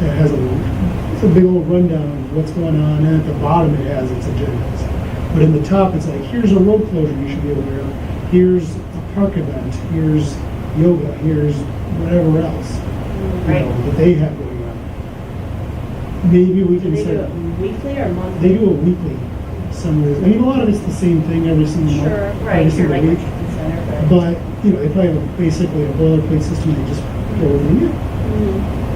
that has it's a big old rundown of what's going on, and at the bottom it has its agendas. But in the top, it's like, here's a road closure you should be aware of, here's a park event, here's yoga, here's whatever else, you Right. know, that they have going on. Maybe we Do can they do say, it weekly or monthly? they do a weekly summary. I mean, a lot of it's the same thing every single month, Sure, Right, every you're single like week. the center, but. But, you know, they probably have basically a boilerplate system, they just go over it.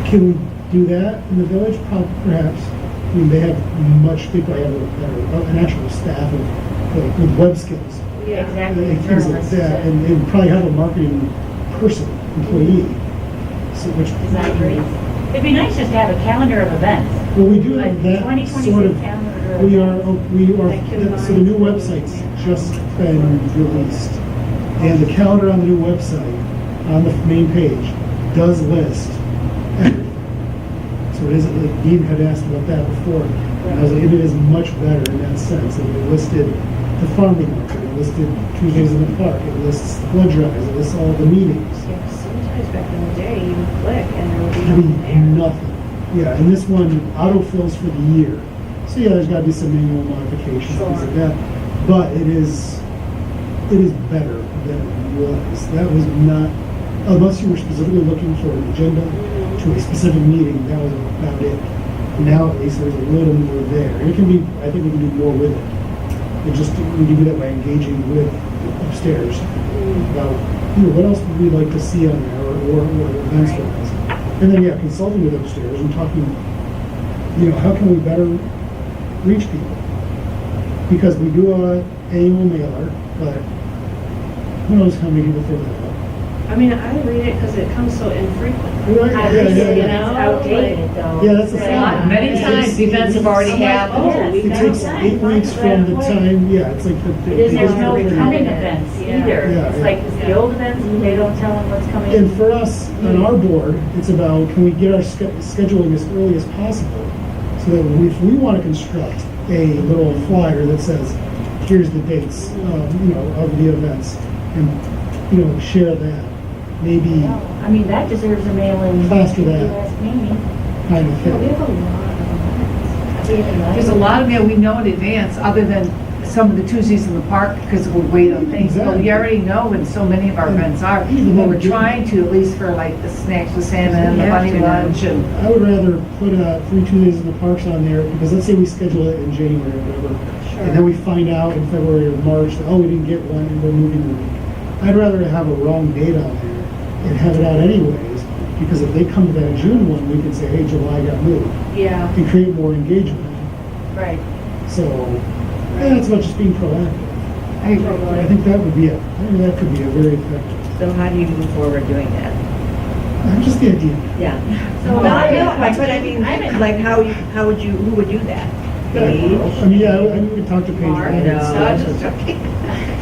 Can we do that in the village? Perhaps. I mean, they have they probably have an actual staff of, like, with web skills. Exactly, Like, things like journalists, that, and probably have a marketing person, employee. So which, design great. It'd be nice just to have a calendar of events. well, we do Like that 2026 sort of, calendar. of we events. are, so the new website's just been released. And the calendar on the new website, on the main page, does list everything. So it isn't, like, Dean had asked about that before, and I was like, it is much better in that sense. It listed the farming market, it listed Tuesdays in the park, it lists the blood drives, it lists all the meetings. Yeah, sometimes back in the day, you would click and there would be It'd nothing be there. nothing. Yeah, and this one autofills for the year. So yeah, there's gotta be some manual modifications, things like that. But it is better than it was. That was not, unless you were specifically looking for an agenda to a specific meeting, that was about it. Now at least there's a little more there. And it can be, I think we can do more with it. And just, we can do that by engaging with upstairs about, you know, what else would we like to see on there or events wise. And then, yeah, consulting with upstairs and talking, you know, how can we better reach people? Because we do a annual mailer, but who knows how many people fill that out. I mean, I read it because it comes so infrequently. Right, I yeah, think yeah, it's yeah. outdated though. Yeah, that's the It's thing. like, Many It times, takes- events have already I'm like, happened. oh, It takes 8 weeks from the time, yeah, it's like the. Then there's no the- coming events Yeah. either. Yeah, It's yeah. like, it's the old events, they don't tell them what's coming. And for us, on our board, it's about, can we get our scheduling as early as possible? So that if we want to construct a little flyer that says, here's the dates, you know, of the events, and, you know, share that, maybe I mean, that deserves a mail-in. Faster than- Last meeting. kind of Yeah, we thing. have a lot of events. There's a lot of mail we know in advance, other than some of the Tuesdays in the park, because we'll wait on things. But we already know when so many of our events are. But we're trying to, at least for like the snacks with salmon and the bunny lunch and. I would rather put 3 Tuesdays in the parks on there, because let's say we schedule it in January or whatever, and then we find out in February or March that, oh, we didn't get one, and we're moving the week. I'd rather have a wrong date on there and have it out anyways, because if they come to that June one, we can say, hey, July got moved, Yeah. and create more engagement. Right. So, yeah, it's about just being proactive. I agree. I think that would be it. I think that could be a very effective. So how do you move forward doing that? Just the idea. Yeah. So No, I I- know, but I mean, like, how would you, who would do that? Paige? I mean, yeah, I need to talk to Paige. Mark, about it. no, So- just joking.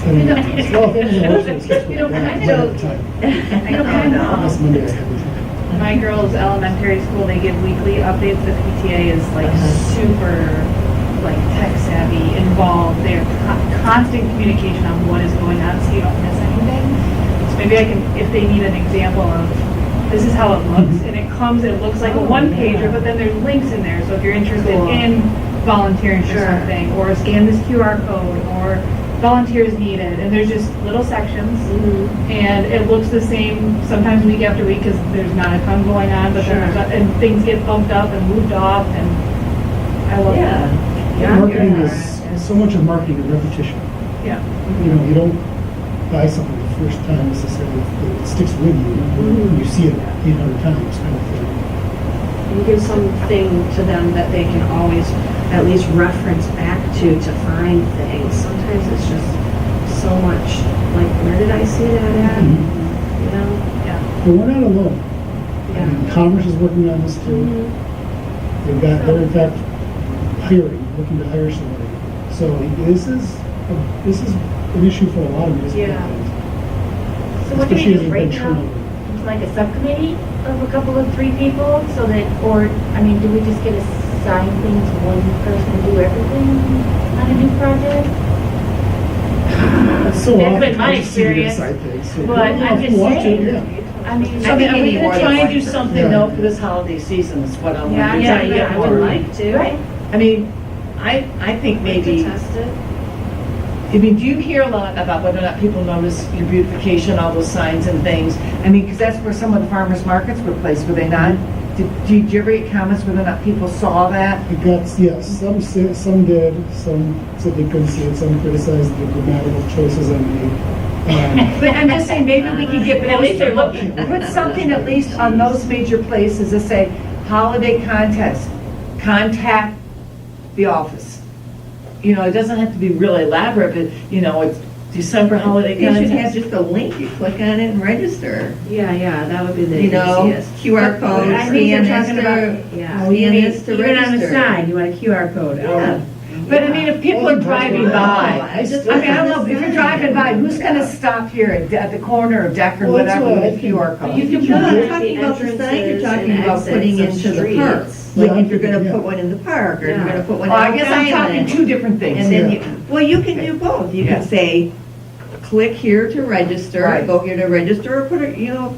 I mean, well, if it was a workshop, it's just You know, one kind at of- a time. I know kind of. Last Monday I had it. My girls' elementary school, they give weekly updates. The PTA is like super, like tech savvy, involved. They're constant communication on what is going on, so you don't miss anything. So maybe I can, if they need an example of, this is how it looks, and it looks like a one-pager, but then there's links in there. So if you're interested Cool. in volunteering for Sure. something, or scan this QR code, or volunteers needed, and there's just little sections. And it looks the same sometimes week after week because there's not a ton going on, but then Sure. and things get bumped up and moved off, and I love that. Yeah. Marketing is, so much of marketing is repetition. Yeah. You know, you don't buy something the first time necessarily, it sticks with you. You see it 800 times kind of thing. And give something to them that they can always at least reference back to find things. Sometimes it's just so much, like, where did I see that at? You know? But we're not alone. I Yeah. mean, Commerce is working on this too. They've got, they're in fact, clearing, looking to hire somebody. So this is an issue for a lot of municipalities. So what do we Especially as do, we've break been it up trying. into like a subcommittee of a couple of 3 people so that, or, I mean, do we just get assigned things, one person to do everything on a new project? So That's often been my I just see the experience, side things, so but we'll I'm just watch it, saying. yeah. I mean, So I mean, are we gonna try and do person. something though for this holiday season, is what I'm wondering. Yeah, I would like to. right? I mean, I think maybe, Test it. I mean, do you hear a lot about whether or not people notice your beautification, all those signs and things? I mean, because that's where some of the farmers markets were placed, were they not? Did you ever get comments whether or not people saw that? It got, yes, some did, some said they couldn't see it, some criticized the grammatical choices I made. But I'm just saying, maybe we could get, At least they're looking. put something at least on those major places that say, holiday contest, contact the office. You know, it doesn't have to be really elaborate, but, you know, it's December holiday They should have contest. just a link, you click on it and register. Yeah, that would be the You know, easiest. QR code, I think scan they're this talking to, about- Yeah. scan this to Even on the register. sign, you want a QR code. Yeah. But I mean, if people are driving by, I just- I mean, I don't know, if you're driving by, who's gonna stop here at the corner of Decker, Well, that's whatever, what I with a think. QR code? You can No, put I'm it at talking the about the sign, you're entrances talking and about exits putting of into the park. streets. Like Yeah, if you're gonna yeah. put one in the park, or if you're Yeah. gonna put one Well, I on guess I'm talking Island. two different things. And then Yeah. you, well, you can do both. You Yeah. can say, click here to register, Right. go here to register, or put it, you know,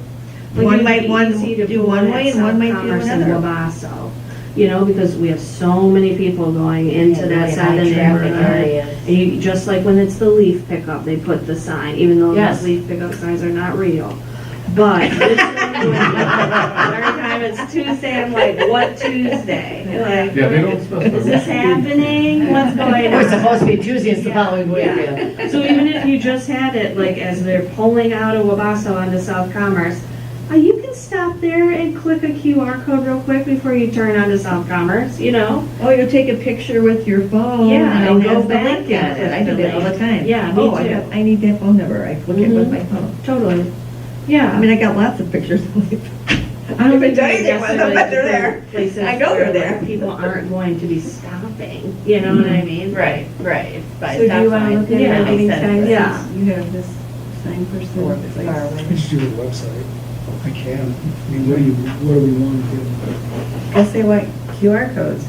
Like, one it'd might be one easy to do put one at way and South one might do Commerce and another. Wabasso, you know, because we have so many people going into that side of the neighborhood. areas. And you, just like when it's the leaf pickup, they put the sign, even though Yes. those leaf pickup signs are not real. But this every time it's Tuesday, I'm like, what Tuesday? Like, Yeah, they don't specify. is this happening? What's going It was on? supposed to be Tuesday, it's the following week. Yeah. So even if you just had it, like, as they're pulling out of Wabasso onto South Commerce, you can stop there and click a QR code real quick before you turn onto South Commerce, you know? Oh, you take a picture with your phone Yeah, and and it go has the back link on and it. I click do the that all the link. time. Yeah, me Oh, too. I need that phone number. I click it with Mhm. my phone. Totally. Yeah. I mean, I got lots of pictures. I don't even tell you they want them, but they're there. Places I know where, they're there. like, people aren't going to be stopping, you know what I mean? Right. It's by So do stop you want to sign. look at Yeah, it, getting makes sense. signs? Yeah. You have this sign person. Or if it's far away. I just do the website. I can. I mean, what do we want to do? Guess they want QR codes.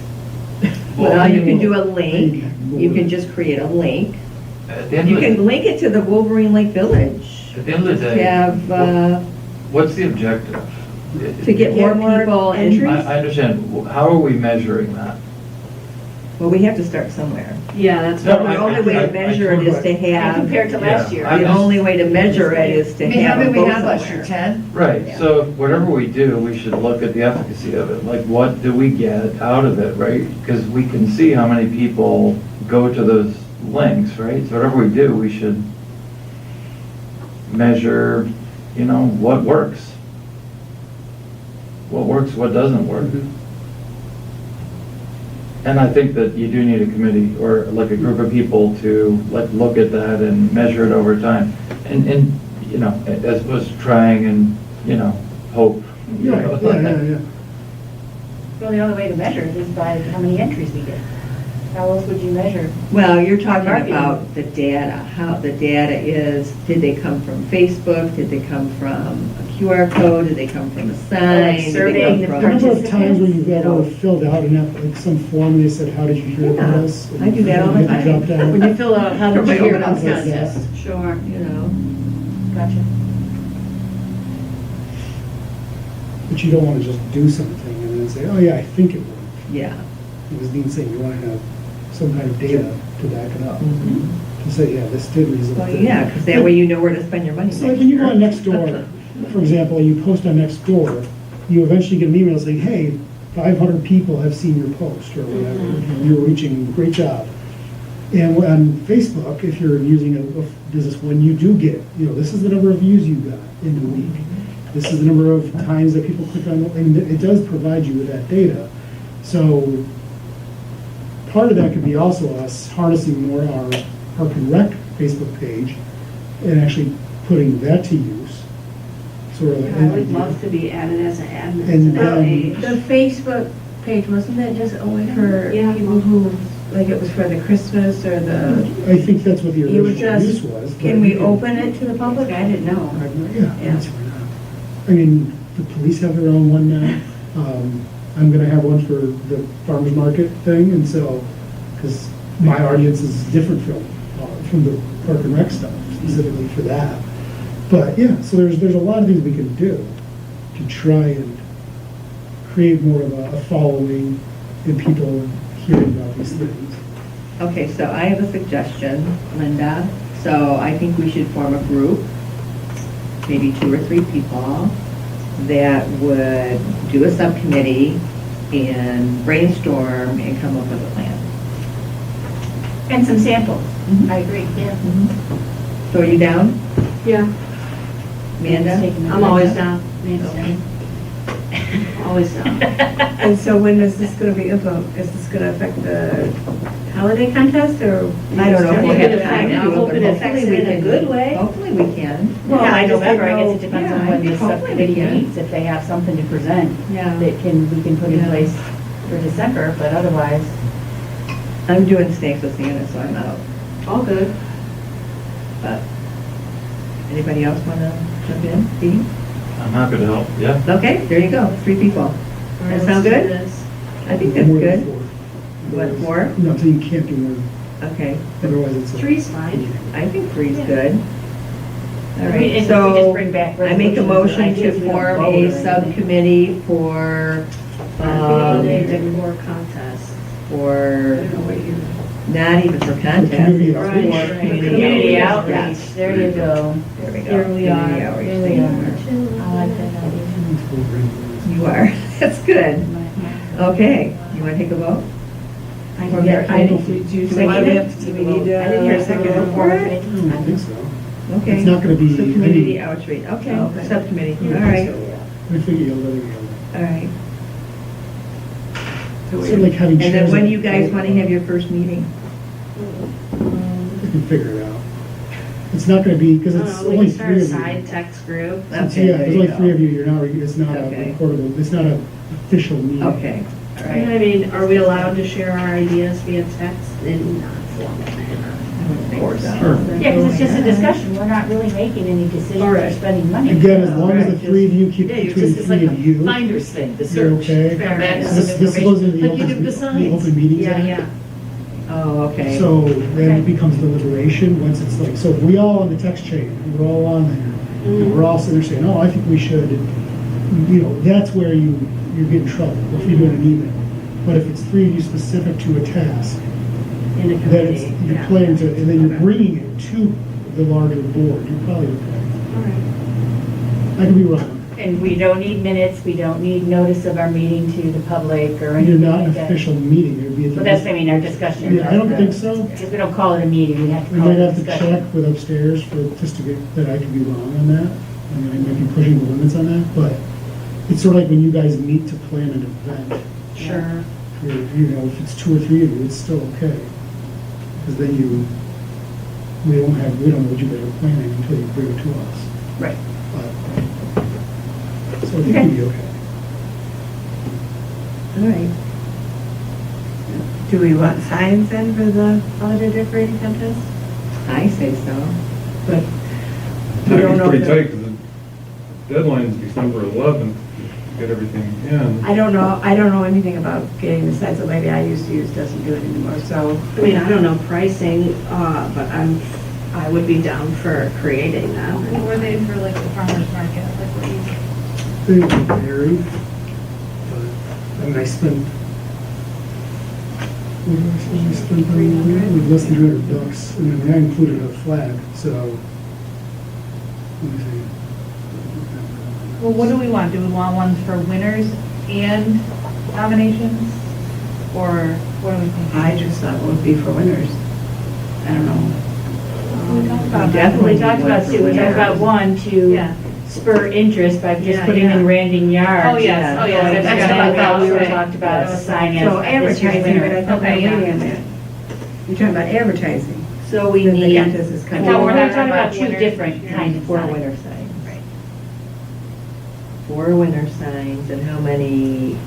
Well, you can do a link. You can just create a link. At the end You of the, can link it to the Wolverine Lake Village. at the end of the day, Have, what's the objective? to get more people in. I understand. How are we measuring that? Well, we have to start somewhere. Yeah, that's No, what The only way to measure it is to have, Compared to last Yeah. year. I'm the just- only way to measure it is I to mean, how have a many we vote have last year, somewhere. 10? Right, Yeah. so whatever we do, we should look at the efficacy of it. Like, what do we get out of it, right? Because we can see how many people go to those links, right? So whatever we do, we should measure, you know, what works. What works, what doesn't work. And I think that you do need a committee or like a group of people to like look at that and measure it over time. And you know, as opposed to trying and, you know, hope. you Yeah, know. yeah. Well, the only way to measure it is by how many entries we get. How else would you measure? Well, you're talking Marketing. about the data, how the data is, did they come from Facebook? Did they come from a QR code? Did they come from a sign? Did they surveying the come A from? number of times when you've You know. ever filled out like some form, they said, how did you hear about Yeah, us? I do that all the And you hit time. drop down. When you fill out, how did you hear about Things like that. contest? Sure. You know, Gotcha. But you don't want to just do something and then say, oh yeah, I think it worked. yeah. It was Dean saying, you want to have some kind of data to back it up. Mhm. To say, yeah, this did result. Well, in- yeah, because that way you know where to spend your money. So like when you go on Nextdoor, for example, you post on Nextdoor, you eventually get an email saying, hey, 500 people have seen your post or whatever. You're reaching, great job. And on Facebook, if you're using a business one, you do get, you know, this is the number of views you got in the week. This is the number of times that people click on, and it does provide you with that data. So part of that could be also us harnessing more our Park and Rec Facebook page and actually putting that to use. Sort of like I an would idea. love to be added as an admin to And that then- page. The Facebook Paige, wasn't that just only for Yeah. people who, like it was for the Christmas or the, I think that's what the You would original just- use was. but can we you open it to the public? I didn't know. Yeah, Yeah. that's why not. I mean, the police have their own one now. I'm gonna have one for the farmer's market thing, and so, because my audience is different from the Park and Rec stuff, specifically for that. But, yeah, so there's a lot of things we can do to try and create more of a following in people hearing about these things. Okay, so I have a suggestion, Linda. So I think we should form a group, maybe 2 or 3 people, that would do a subcommittee and brainstorm and come up with a plan. And some samples. I agree, yeah. So are you down, Yeah, Amanda? I'm always down, Okay. always down. And so when is this gonna be implemented? Is this gonna affect the holiday contest or? I don't know if we'll Hopefully have it time to affects- do it, hopefully but it affects hopefully it we in a can. good way. Hopefully we can. Well, Yeah, I by just November, I didn't guess know- it depends yeah, on when the hopefully we subcommittee can. meets, if they have something to present Yeah. that we can put in Yeah. place for December, but otherwise, I'm doing Snakes with Santa, so I'm out. All good. But anybody else want to jump in? Dee? I'm happy to help, yeah. Okay, there you go, 3 people. That sound good? I think that's More than good. 4. What, 4? No, so you can't do more, Okay, otherwise it's a. Three's fine. I think 3's good. All and right, if we just so bring back I make a resolutions or motion ideas, to we don't form vote or a anything. subcommittee for, Holiday decor contest. for, I don't know what you. not even for contest. Community for outreach. Right. Community outreach, Yes. there you go. There we go. Here we are. Community outreach. Here we are. I like that idea. You are, that's good. Okay, you want to take a vote? I Or get- your- I Do don't- you Do we say need we it? have to, do we need I didn't hear a to? second I before. don't think so. Okay. It's not gonna be, So I community mean, outreach, okay, Okay. subcommittee, I all right, we figure you'll let it go. all right. So like having And chairs. then when at- you guys want to have your first meeting? We can figure it out. It's not gonna be, because I it's don't know, we only can start 3 a of you. side text group. Since, Okay, yeah, there there's you only go. 3 of you, you're not, it's not a Okay. recordable, it's not a official meeting. Okay, all I right. mean, are we allowed to share our ideas via text in non-formal manner? Of course. Sure. Yeah, because it's just a discussion, we're not really making any decisions or Alright. spending money. Again, as long as the 3 of you keep Yeah, it you're between just, it's 3 like of you, a finder's thing, the you're search. okay. Come back with So some this goes into information, like you do the the signs. Open Meetings Yeah, Act. yeah. Oh, okay. So then Okay. it becomes deliberation, once it's like, so if we all on the text chain, and we're all on there, and we're all sitting there saying, oh, I think we should, you know, that's where you get in trouble, if you're doing an email. But if it's 3 of you specific to a task, In a then it's, committee. you're yeah. planning to, and then you're Okay. bringing it to the larger board, you're probably okay. All right. I could be wrong. And we don't need minutes, we don't need notice of our meeting to the public or You're anything not an like that. official meeting, it'd be. at the- But that's what I mean, our discussion. Yeah, I don't think so. Because we don't call it a meeting, we have to We call might it a have to discussion. check with upstairs for, just to get, that I could be wrong on that. I mean, I might be pushing the limits on that, but it's sort of like when you guys meet to plan an event. Sure. For, you know, if it's 2 or 3 of you, it's still okay. Because then we don't know what you guys are planning until you bring it to us. Right. But, so I think we'll be okay. All right. Do we want signs then for the holiday decorating contest? I say so. But Time don't is know pretty if tight, because the deadline's December 11th, to get everything in. I don't know anything about getting the signs that maybe I used to use, doesn't do it anymore, so. I mean, I don't know pricing, but I would be down for creating that. What were they for like the farmer's market, like what you? They vary, but, I mean, I spent, what did I say, I spent, like less than $300, and then I included a flag, so, let me see. Well, what do we want? Do we want ones for winners and nominations? Or what do we think? I just thought it would be for winners. I don't know. We talked about that. Definitely We talked about two, we talked about one to Yeah. spur interest by just Yeah, putting yeah. in Randing Yards. Oh, yes. Oh, yes. That's what I thought we were Okay. talked about, a sign as So this year's advertising, but I winner. thought we were Okay, yeah. waiting on that. You're talking about advertising. So we That the need contest is I coming. thought we're We're not talking talking about about two winners. different kinds of four signs. winner signs. Right. 4 winner signs, and how many,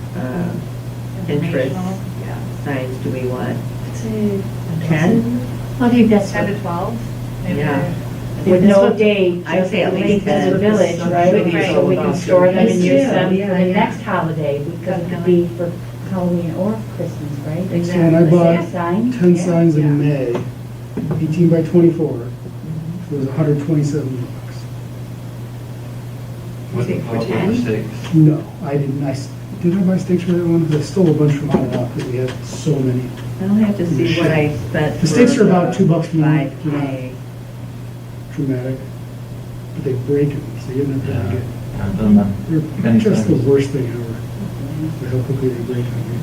informational, yeah. signs do we want? Say 10? I think that's 10 to 12? maybe. Yeah. with no date, I'd just say at least linked to the 10. village, right? Right. So we can store them and Us use too, them for yeah, the yeah. next holiday, because it could be for Halloween or Christmas, right? So when I bought Sign? 10 Yeah. signs in May, 18 by 24, it was $127. With the popular stakes. No, I didn't, did I buy stakes for that one? I stole a bunch from out because we had so many. I'll have to see what I spent. The stakes for are about the $2 more, 5K. Dramatic. But they break them, so you never Yeah. get. I've done that They're many just the times. worst thing ever. But how quickly they break on you.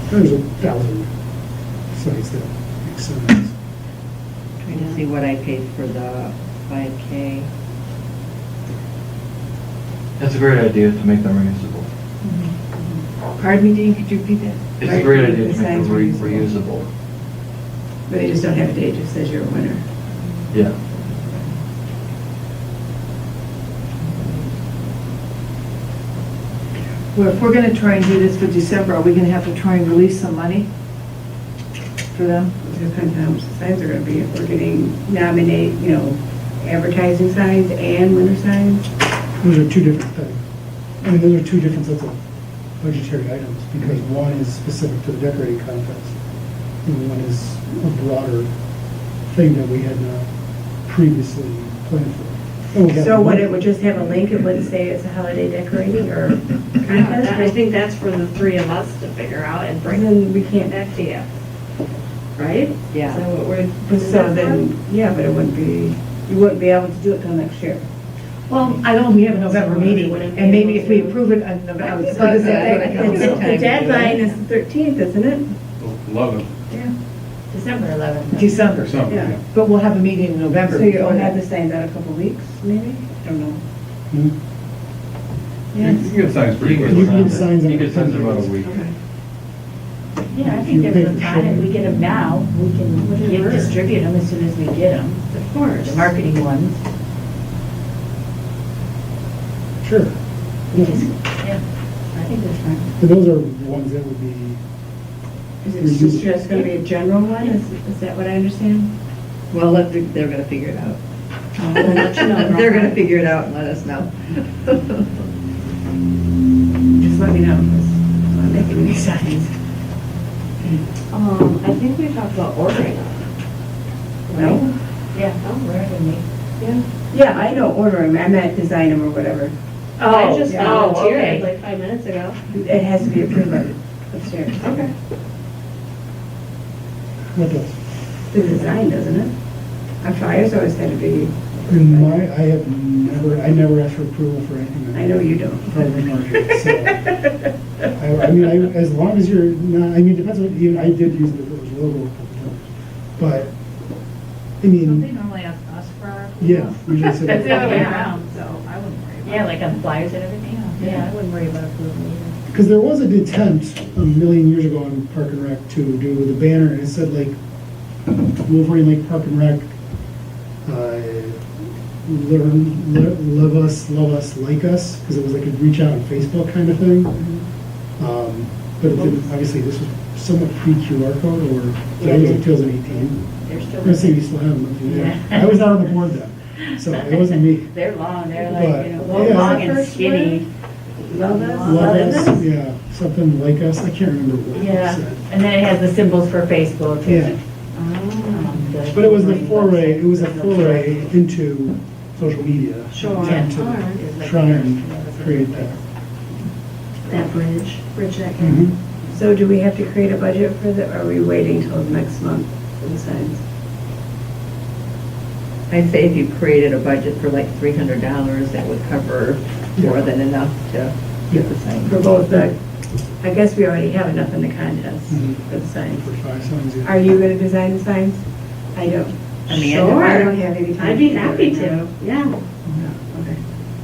There's 1,000 sites that make sense. Trying to see what I paid for the 5K. It's a great idea to make them reusable. Pardon me, Dean, could you repeat that? It's a Right, great the idea to make them signs reusable. reusable. But they just don't have a date, just says you're a winner. Yeah. Well, if we're gonna try and do this for December, are we gonna have to try and release some money for them? It depends on how much the signs are gonna be. If we're getting advertising signs and winter signs. Those are two different things. I mean, those are two different sets of budgetary items, because one is specific to the decorating contest, and one is a broader thing that we had not previously planned for. And we got So would money. it would just have a link, it wouldn't say it's a holiday decorating or Yeah, contest? I think that's for the three of us to figure out and bring Then we can't, back to you. Right? Yeah. Is that what we're? so then, yeah, but it wouldn't be, you wouldn't be able to do it till next year. Well, I know we have a November meeting, and maybe if we approve it in November, so does that- The deadline is the 13th, isn't it? 11, December 11th. December, or something, Yeah. yeah. but we'll have a meeting in November. So you'll before have that. the signs out a couple weeks, maybe? Don't know. Hmm? You can get signs pretty You quick. You can get signs in You get signs in about a days. week. Yeah, I If think you there's pay a for time, if we get them now, we can distribute them as soon as we get them, Of course. the marketing ones. Sure. We just, yeah, I think that's fine. And those are ones that would be, Is it just gonna be a general one? Is that what I understand? Well, they're gonna figure it out. We'll let you know. They're gonna figure it out and let us know. Just let me know, 'cause I'm not making any signs. I think we talked about ordering them. Right? Yeah, we're gonna make. Yeah. Yeah, I know, order them, I meant design them or whatever. I just yeah. volunteered okay. like 5 minutes ago. It has to be approved by upstairs. Okay. what does? The design, doesn't it? Our flyers always had to be, In my, I never asked for approval for anything. I know you don't. From the market, so. I mean, as long as you're not, I mean, it depends on, even, I did use the village logo a couple times. But, I Don't they mean, normally ask us for our approval? yeah. usually it's a- That's the other way around, so I wouldn't worry about it. Yeah, like on flyers and everything? Yeah. I wouldn't worry about approval either. Because there was an attempt a million years ago on Park and Rec to do the banner, and it said like Wolverine Lake Park and Rec, love us, like us, because it was like a reach out on Facebook kind of thing. But it didn't, obviously this was somewhat pre-QR code, or Yeah, it was it like 2018. They're still. I'm gonna say we still have them. Yeah. I was not on the board then, so it wasn't me. They're long, they're But, like, yeah. long and skinny. Love us? Love us, yeah, something like us, I can't remember what it Yeah, said. and then it has the symbols for Facebook. Yeah. But it was the foray, it was a foray into social media. Sure. Attempt to Alright. try and create that. That bridge that gap. Mhm. So do we have to create a budget for the, or are we waiting till next month for the signs? I'd say if you created a budget for like $300, that would cover more than enough to get the sign. For both the, I guess we already have enough in the contest Mhm. for the signs. For 5 signs, yeah. Are you gonna design the signs? I don't. Amanda? I don't have any time. I'd be do it happy right now. to, yeah. Okay.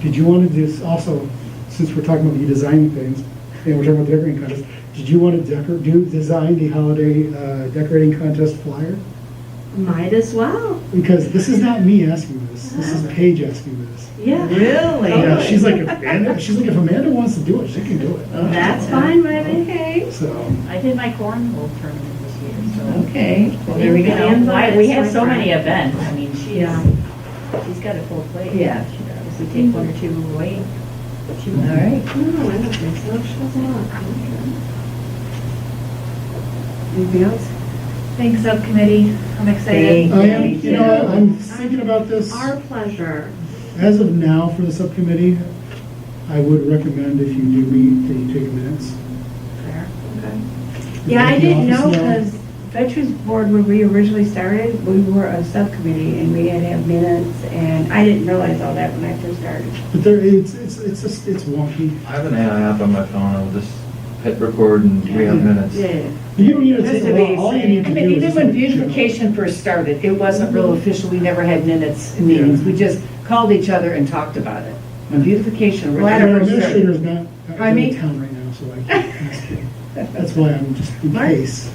Did you want to just also, since we're talking about you designing things, and we're talking about the decorating contest, did you want to design the holiday decorating contest flyer? Might as well. Because this is not me asking this. This is Paige asking me this. Yeah. Really? Yeah, she's like, if Amanda wants to do it, she can do it. That's fine by me. Okay, So, I did my cornhole tournament this year, so. okay. Well, there we You know, go. we have so many events, I mean, she's got a full plate. Yeah. She does. If we take one or two away, she All right. No, I don't think so. She doesn't want to. Anything else? Thanks, subcommittee. I'm excited. I am, you know, I'm thinking about this. Our pleasure. As of now, for the subcommittee, I would recommend if you do meet, that you take minutes. Fair. Okay. Yeah, I Make the didn't know office because Veterans Board, when we originally started, we were a subcommittee and we had to have minutes and I didn't realize all that when I first started. But there, it's just, it's wonky. I have an AI app on my phone, I'll just hit record and we have minutes. Yeah. You don't need to Just take to a be lot, all you need I to mean, do is even just. when like, you know, beautification first started, it wasn't real official, we never had minutes in meetings, we just called each other and talked about it. When beautification Our originally first administrator's started. not, out Pardon me? of town right now, so I can't ask you. That's why I'm just in case.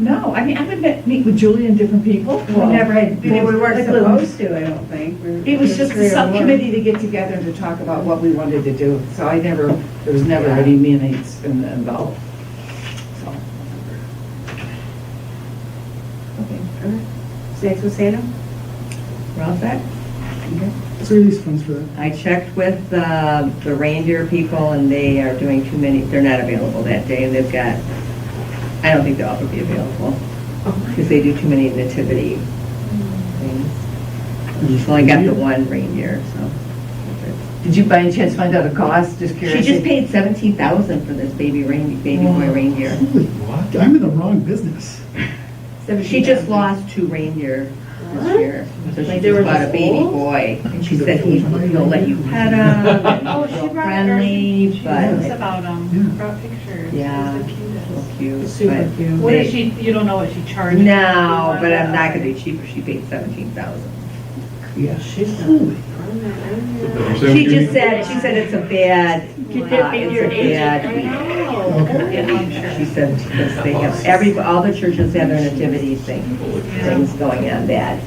No, I mean, I would meet with Julie and different people, we never had. We weren't like little- supposed to, I don't think. It was just a subcommittee to get together and to talk about what we wanted to do, so I never, there was never any minutes involved. So. Snacks with Santa? We're all set? Let's release funds for that. I checked with the reindeer people, and they are doing too many, they're not available that day, and they've got, I don't think they'll ever be available, because they do too many nativity things. She's only got the one reindeer, so. Did you by any chance find out a cost, just She curious? just paid $17,000 for this baby boy reindeer. Holy, What? I'm in the wrong business. She just lost 2 reindeer this year, so she Like they just were bought a just baby old? boy. And she said he'll let you pet him, Oh, and she he's brought friendly, She knows but about them, brought pictures. Yeah. She's the cutest. so cute. Super but cute. What they- is she, you don't know what she charged? No, but I'm not gonna be cheaper, she paid 17,000. Yeah, she's holy. She just said, it's a bad, it's a bad week. Okay. She said, because they have, all the churches have their nativity things going on that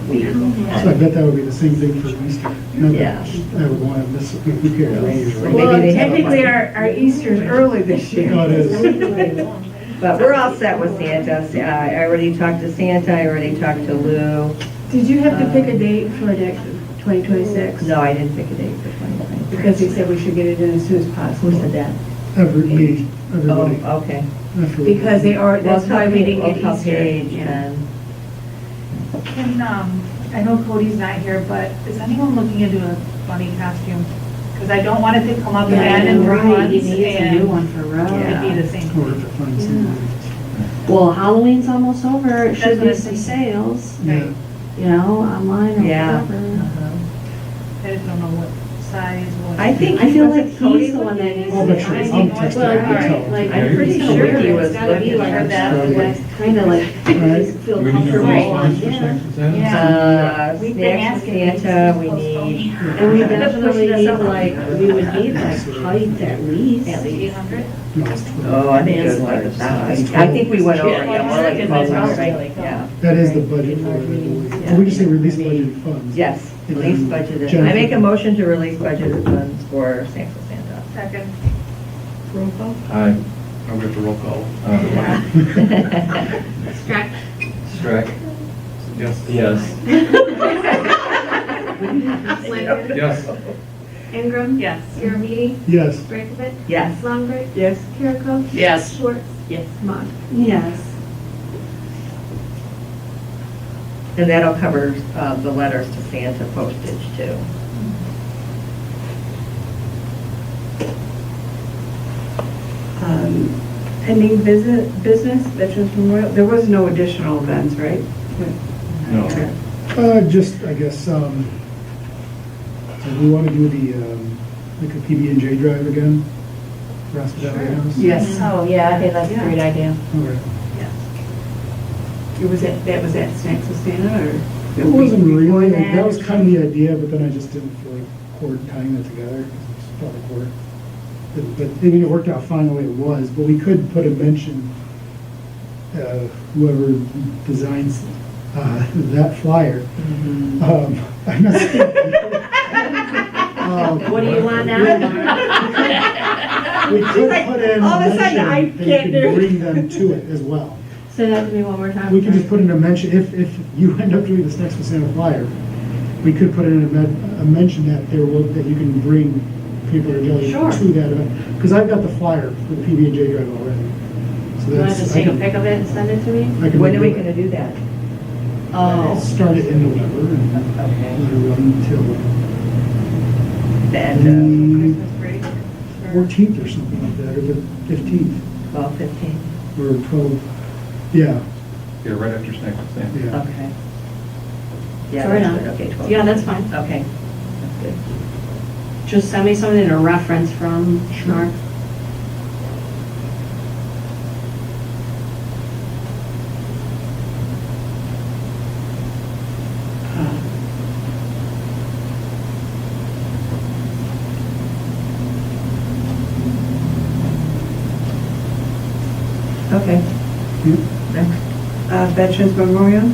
week. So I bet that would be the same thing for Easter. No, Yeah. I would want to miss, who cares? Rangers, right? Maybe Well, they have a technically, bunch. our Easter's early this year. No, it is. But we're all set with Santa. I already talked to Santa, I already talked to Lou. Did you have to pick a date for next 2026? No, I didn't pick a date for 2020. Because he said we should get it in as soon as possible. Who said that? Everybody. Oh, okay. Because they are, that's Well, why we didn't we'll get tell Easter. Paige Yeah. then. Can, I know Cody's not here, but is anyone looking into a bunny costume? Because I don't want it to come up again in 3 Right, months. he needs a new and one for Rose. It'd be the same. Or if it finds somebody. Well, Halloween's almost over, it should That's be what some I'm sales, Yeah. you know, online or Yeah. whatever. I just don't know what size, what. I think I feel was like it Cody he's the one that needs I'll to. bet you, I'm texting Well, her, I'll right, tell her. like, I'm pretty sure sure he it's was gotta be looking like for that, that. kind of like, Right. feel Do we need to comfortable, release funds for yeah. Snacks and Santa? We've been Snacks with asking. Santa, we need. And we definitely need like, we would need like height at least. At least. 800? No, it's 12. Oh, I think it was like 1,000. I think we went over, yeah, more like 1,200, yeah. That is the budget for it, I believe. Yeah. Can we just say release budget funds? Yes, release budgeted. I make a motion to release budgeted funds for Snacks with Santa. Second. Roll call? Aye. I'll get the roll call. Strack. Strack? Yes. Yes. Lincoln. Yes. Ingram. Yes. Spiramidi. Yes. Brankovic. Yes. Longbridge. Yes. Carrico. Yes. Schwartz. Yes. Mott. Yes. And that'll cover the letters to Santa postage too. Pending business, Veterans Memorial, there was no additional events, right? No. Just, I guess, so we want to do the, like a PB&J drive again? For Hospitality House? Yes. Oh, yeah, I think that's a great idea. Okay. It was that was at Snacks with Santa, or? It wasn't Before really, that was kind of the idea, but then I just didn't feel like tying that together, because it's public work. But, I mean, it worked out fine the way it was, but we could put a mention, whoever designs that flyer. I'm not saying. What do you want now? We could put in all of a sudden, I mention, they can't do could it. bring them to it as well. Say that to me one more time. We could just put in a mention, if you end up doing this next for Santa flyer, we could put in a mention that that you can bring people to jelly Sure. to that event. Because I've got the flyer for the PB&J drive already. So You want to that's, just I take a can, pic of it and send it to me? I can When are we do it. gonna do that? Start it in November and Okay. let it run until The end the Christmas break. 14th or something like that, or the 15th, of 12, 15? or 12, yeah, Yeah, right after Snacks with Sam. yeah. Okay. Yeah, Sorry, that's no. good, okay, 12. Yeah, that's fine. Okay, that's good. Just send me something to reference from, Sure. Mark. Okay. Yep. Next. Veterans Memorial.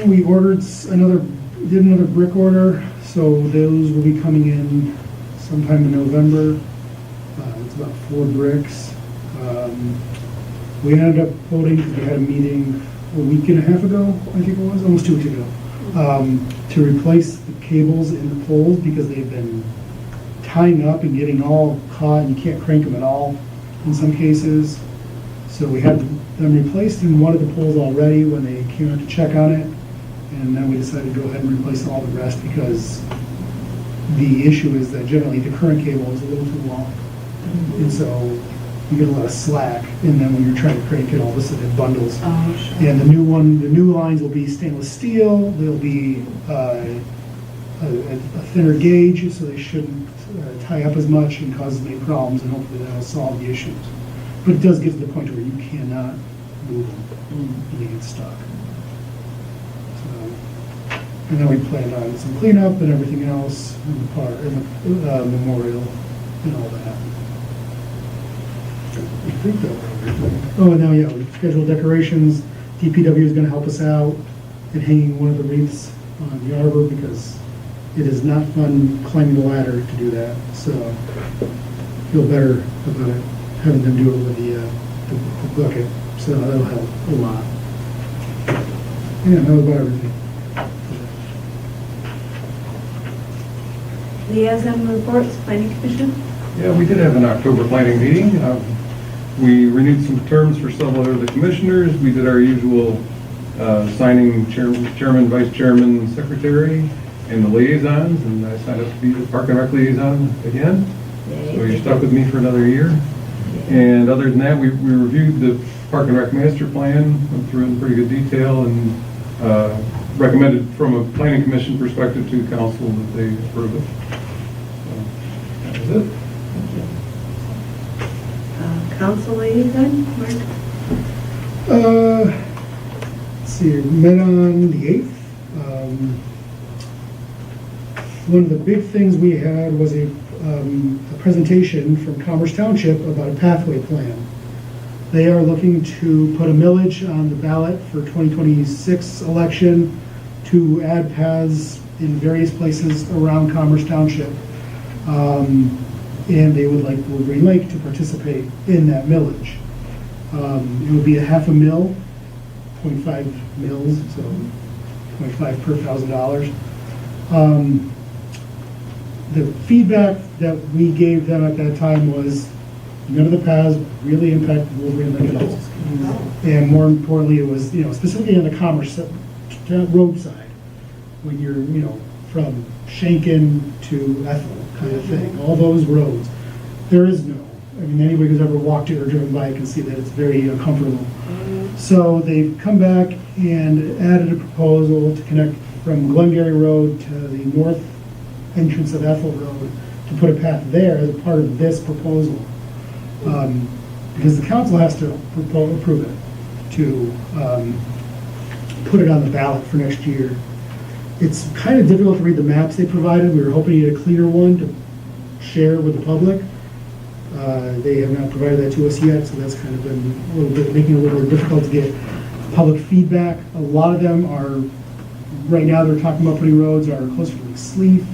We ordered did another brick order, so those will be coming in sometime in November. It's about 4 bricks. We ended up voting, because we had a meeting a week and a half ago, I think it was, almost 2 weeks ago, to replace the cables in the poles because they've been tying up and getting all caught, and you can't crank them at all in some cases. So we had them replaced in one of the poles already when they came out to check on it. And then we decided to go ahead and replace all the rest because the issue is that generally the current cable is a little too long. And so you get a lot of slack, and then when you're trying to crank it, all of a sudden it bundles. Oh, sure. And the new lines will be stainless steel, they'll be a thinner gauge, so they shouldn't tie up as much and cause as many problems, and hopefully that'll solve the issues. But it does get to the point where you cannot move them, and they get stuck. So, and then we planned on some cleanup and everything else, in the park, in the memorial, and all that. I think that was everything. Oh, and now, yeah, we scheduled decorations. DPW is gonna help us out in hanging one of the wreaths on the arbor because it is not fun climbing the ladder to do that. So feel better about it, having them do it with the bucket. So that'll help a lot. Yeah, that was about everything. Liaison reports, planning commission. Yeah, we did have an October planning meeting. We renewed some terms for several of the commissioners. We did our usual signing chairman, vice chairman, secretary, and the liaisons, and I signed up to be the Park and Rec liaison again. So you're stuck with me for another year. And other than that, we reviewed the Park and Rec master plan, went through it in pretty good detail, and recommended from a planning commission perspective to council that they approve it. So that was it. Council liaison, Mark. Let's see, we met on the 8th. One of the big things we had was a presentation from Commerce Township about a pathway plan. They are looking to put a millage on the ballot for 2026 election to add paths in various places around Commerce Township. And they would like Wolverine Lake to participate in that millage. It would be a half a mil, 0.5 mils, so 0.5 per $1,000. The feedback that we gave them at that time was none of the paths really impact Wolverine Lake at all. And more importantly, it was, specifically on the Commerce road side, when you're, from Shankin to Ethel kind of thing, all those roads, there is no, anybody who's ever walked it or driven by it can see that it's very uncomfortable. So they've come back and added a proposal to connect from Glengarry Road to the north entrance of Ethel Road to put a path there as a part of this proposal. Because the council has to approve it to put it on the ballot for next year. It's kind of difficult to read the maps they provided. We were hoping to get a cleaner one to share with the public. They have not provided that to us yet, so that's kind of been a little bit, making it a little more difficult to get public feedback. A lot of them are, right now, they're talking about putting roads are closer to like Sleeth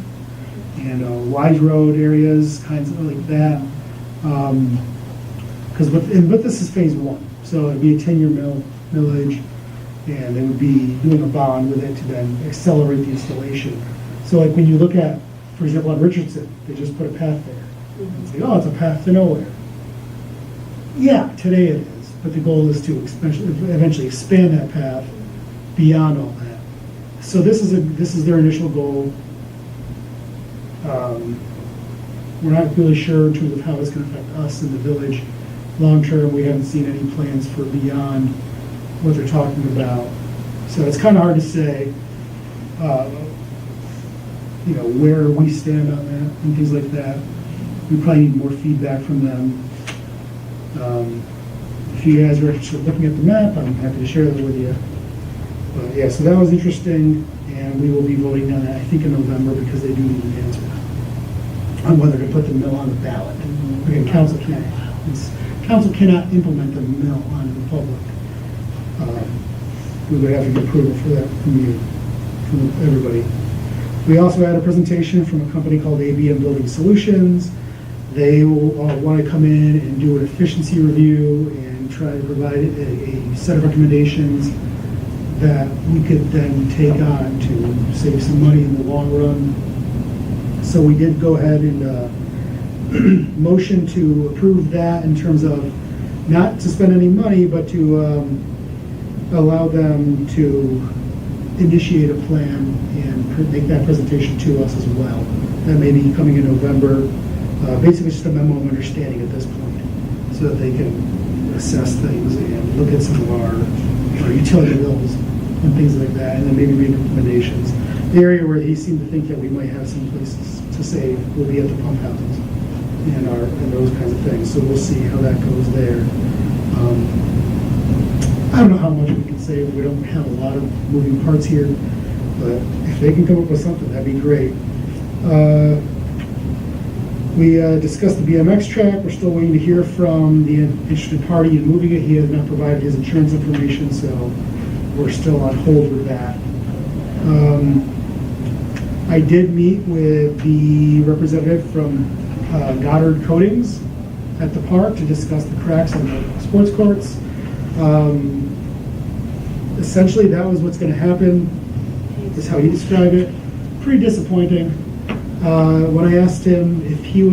and Wise Road areas, kinds of like that. Because but this is phase one, so it'd be a 10-year millage, and they would be doing a bond with it to then accelerate the installation. So like when you look at, for example, on Richardson, they just put a path there. And say, oh, it's a path to nowhere. Yeah, today it is, but the goal is to eventually expand that path beyond all that. So this is their initial goal. We're not really sure in terms of how it's going to affect us in the village. Long term, we haven't seen any plans for beyond what they're talking about. So it's kind of hard to say, where we stand on that and things like that. We probably need more feedback from them. If you guys are interested in looking at the map, I'm happy to share that with you. But yeah, so that was interesting, and we will be voting on that, I think, in November, because they do need an answer on whether to put the mill on the ballot. Again, council cannot implement the mill onto the public. We would have to get approval for that from you, from everybody. We also had a presentation from a company called ABM Building Solutions. They will want to come in and do an efficiency review and try to provide a set of recommendations that we could then take on to save some money in the long run. So we did go ahead and motion to approve that in terms of not to spend any money, but to allow them to initiate a plan and make that presentation to us as well. That may be coming in November. Basically just a memo of understanding at this point, so that they can assess things and look at some of our utility bills and things like that, and then maybe make recommendations. The area where he seemed to think that we might have some places to save will be at the pump houses and those kinds of things. So we'll see how that goes there. I don't know how much we can save. We don't have a lot of moving parts here, but if they can come up with something, that'd be great. We discussed the BMX track. We're still waiting to hear from the interested party in moving it. He has not provided his insurance information, so we're still on hold with that. I did meet with the representative from Goddard Coatings at the park to discuss the cracks on the sports courts. Essentially, that was what's going to happen, is how he described it. Pretty disappointing. When I asked him if he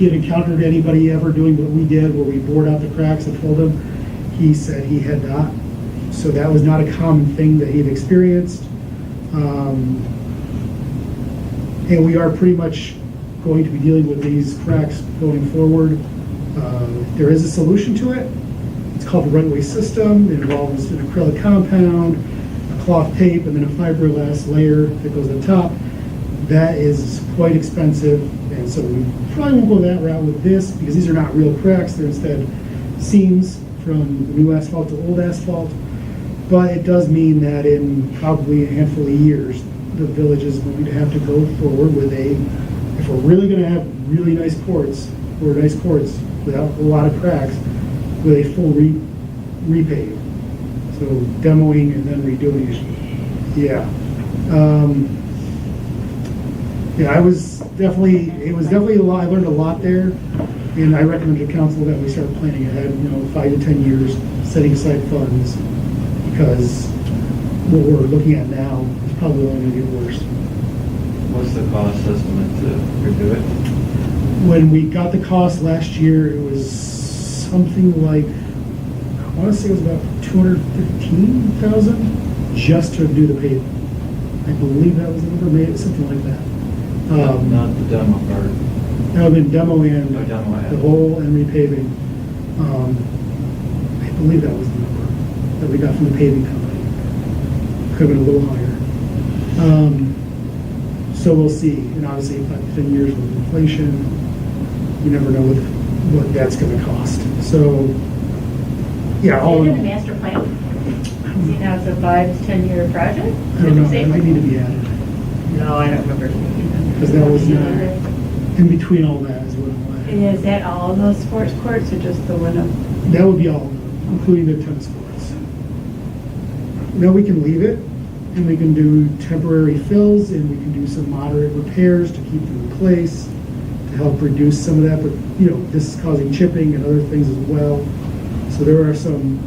had encountered anybody ever doing what we did, where we bored out the cracks, I told him, he said he had not. So that was not a common thing that he had experienced. And we are pretty much going to be dealing with these cracks going forward. There is a solution to it. It's called the right-way system. It involves an acrylic compound, a cloth tape, and then a fiberglass layer that goes on top. That is quite expensive, and so we probably won't go that route with this, because these are not real cracks. They're instead seams from the new asphalt to old asphalt. But it does mean that in probably a handful of years, the village is going to have to go forward with if we're really going to have really nice courts, or nice courts without a lot of cracks, with a full repave. So demoing and then redoing it. Yeah. Yeah, it was definitely a lot. I learned a lot there, and I recommend to council that we start planning ahead, 5 to 10 years, setting aside funds, because what we're looking at now is probably only going to get worse. What's the cost estimate to redo it? When we got the cost last year, it was something like, I want to say it was about $215,000 just to do the paving. I believe that was the number, maybe something like that. Not the demo part. That would have been demo and No, demo and. the whole and repaving. I believe that was the number that we got from the paving company. Could have been a little higher. So we'll see. And obviously, 5 to 10 years with inflation, you never know what that's going to cost. So, yeah, all Is in it in the all, master plan? See, now it's a 5 to 10 year project? I don't know, that might need to be added. No, I don't remember. Because that was not, in between all that is what it was. And is that all those sports courts or just the one up? That would be all, including the tennis courts. Now we can leave it, and we can do temporary fills, and we can do some moderate repairs to keep them in place, to help reduce some of that, but, you know, this is causing chipping and other things as well. So there are some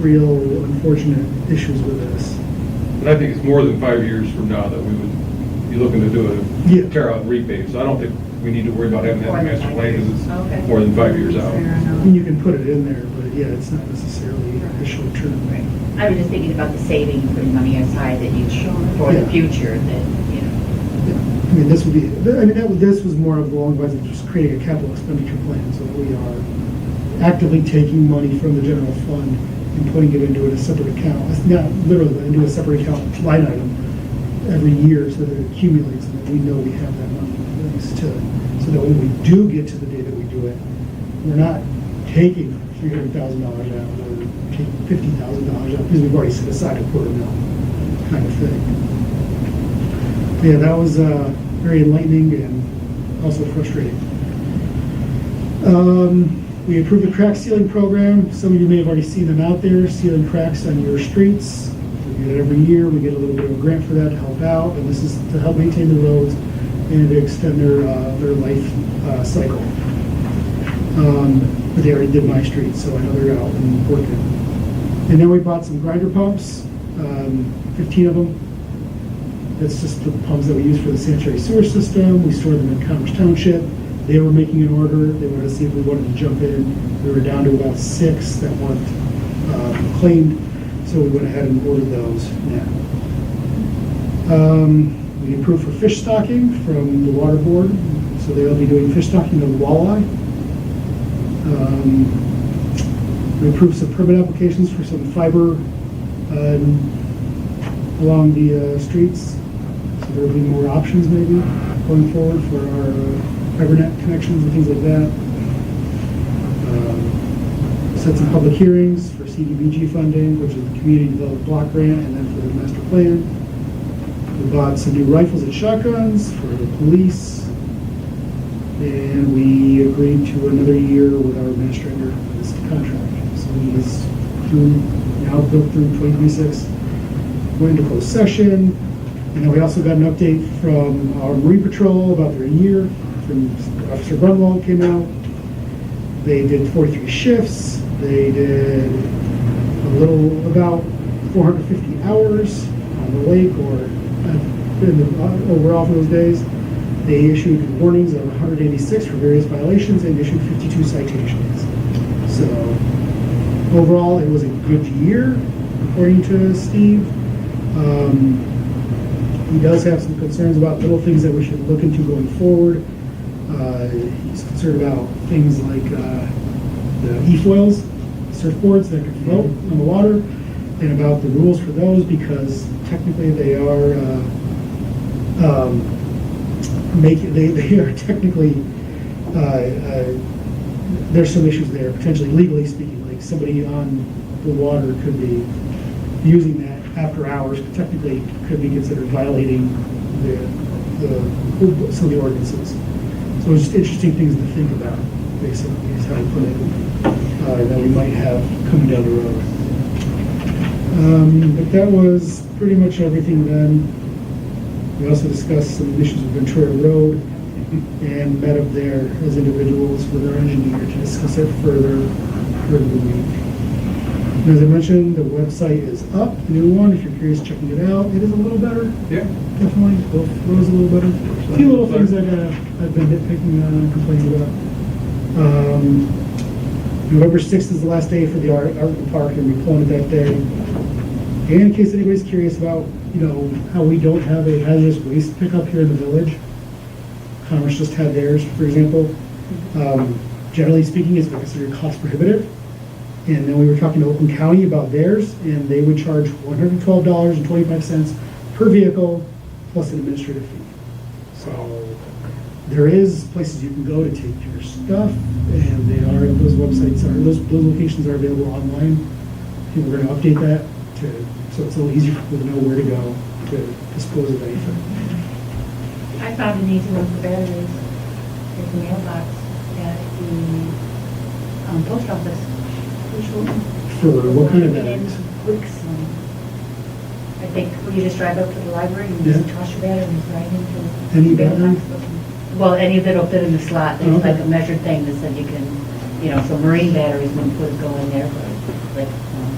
real unfortunate issues with this. And I think it's more than 5 years from now that we would be looking to do Yeah. a tear out and repave. So I don't think we need to worry about having that in the master plan because Okay. it's more than 5 years out. Fair I enough. mean, you can put it in there, but yeah, it's not necessarily a short term. I was just thinking about the saving, putting money aside that you, for the Yeah. future, that, you know. Yeah. I mean, this would be, I mean, this was more of the long lines of just creating a capital expenditure plan, so that we are actively taking money from the general fund and putting it into a separate account, not literally, but into a separate account line item every year so that it accumulates and that we know we have that money in place to, so that when we do get to the day that we do it, we're not taking $300,000 out or taking $50,000 out because we've already set aside a $250,000 kind of thing. Yeah, that was very enlightening and also frustrating. We approved the crack sealing program. Some of you may have already seen them out there, sealing cracks on your streets. We do it every year. We get a little bit of a grant for that to help out, and this is to help maintain the roads and to extend their life cycle. But they already did my street, so I know they're out and working. And then we bought some grinder pumps, 15 of them. That's just the pumps that we use for the sanitary sewer system. We store them in Commerce Township. They were making an order. They wanted to see if we wanted to jump in. We were down to about 6 that weren't claimed, so we went ahead and ordered those now. We approved for fish stocking from the water board, so they'll be doing fish stocking of walleye. We approved some permit applications for some fiber along the streets, so there'll be more options maybe going forward for our FiberNet connections and things like that. Set some public hearings for CDBG funding, which is the Community Development Block Grant, and then for the master plan. We bought some new rifles and shotguns for the police, and we agreed to another year with our administrator for this contract. So he is now built through 2026. Went into closed session, and then we also got an update from our Marine Patrol about their year. From Officer Brunwald came out. They did 43 shifts. They did about 450 hours on the lake or overall for those days. They issued warnings of 186 for various violations and issued 52 citations. So overall, it was a good year, according to Steve. He does have some concerns about little things that we should look into going forward. He's concerned about things like the e-foils, surfboards that can float on the water, and about the rules for those because technically they are they are technically there's some issues there potentially legally speaking. Like somebody on the water could be using that after hours, but technically could be considered violating some of the ordinances. So it's just interesting things to think about, basically, is how to put it, that we might have coming down the road. But that was pretty much everything then. We also discussed some issues with Ventura Road and met up there as individuals with our engineer to discuss it further during the week. And as I mentioned, the website is up, the new one, if you're curious checking it out. It is a little better. Yeah. Definitely, both rows a little better. A few little things that I've been nitpicking and complaining about. November 6th is the last day for the art in the park, and we're pulling it that day. And in case anybody's curious about, how we don't have a hazardous waste pickup here in the village. Commerce just had theirs, for example. Generally speaking, it's considered cost prohibitive. And then we were talking to Oakland County about theirs, and they would charge $112.25 per vehicle plus an administrative fee. So there is places you can go to take your stuff, and those websites those locations are available online. We're going to update that so it's a little easier for people to know where to go to dispose of anything. I found an easy one for batteries. There's a mailbox at the post office. For what kind of batteries? Wixom. I think you just drive up to the library and just Yeah. toss your batteries right into. Any the battery? mailbox. Well, any that'll fit in the slot, Oh, there's okay. like a measured thing that said you can, so marine batteries wouldn't put go in there, but like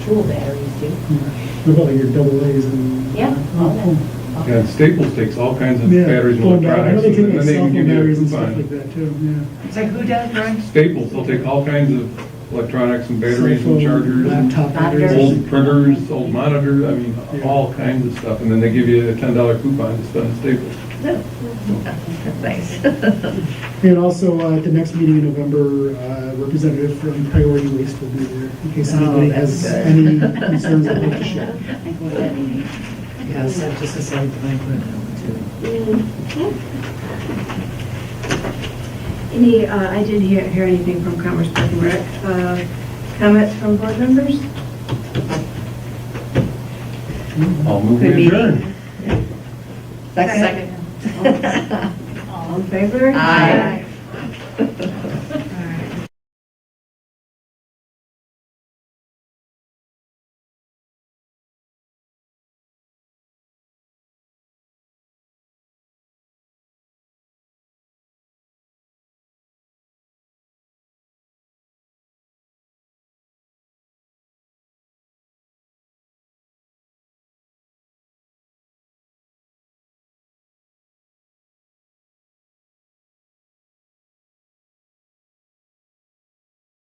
tool batteries do. What about like your double A's and? Yeah, all that. Yeah, Staples takes all kinds of Yeah. batteries and phone batteries. I know electronics, they take and like then they cell can phone give you a batteries and stuff like coupon. that too, yeah. It's like, who does, Brian? Staples, they'll take all kinds of electronics and batteries Cell and phone, chargers, and Laptop batteries. old printers, old monitors, I mean, all kinds of stuff, and then they give you a $10 coupon to spend at Staples. Nice. And also, at the next meeting in November, a representative from Priority Waste will be there, in case Oh, anybody that's has good. any concerns they'd like to share. I think that meeting. Yes, that's just a side banquet too. Any, I didn't hear anything from Commerce Park and Rec. Comments from board members? I'll move Good we adjourn. Second. All in favor? Aye.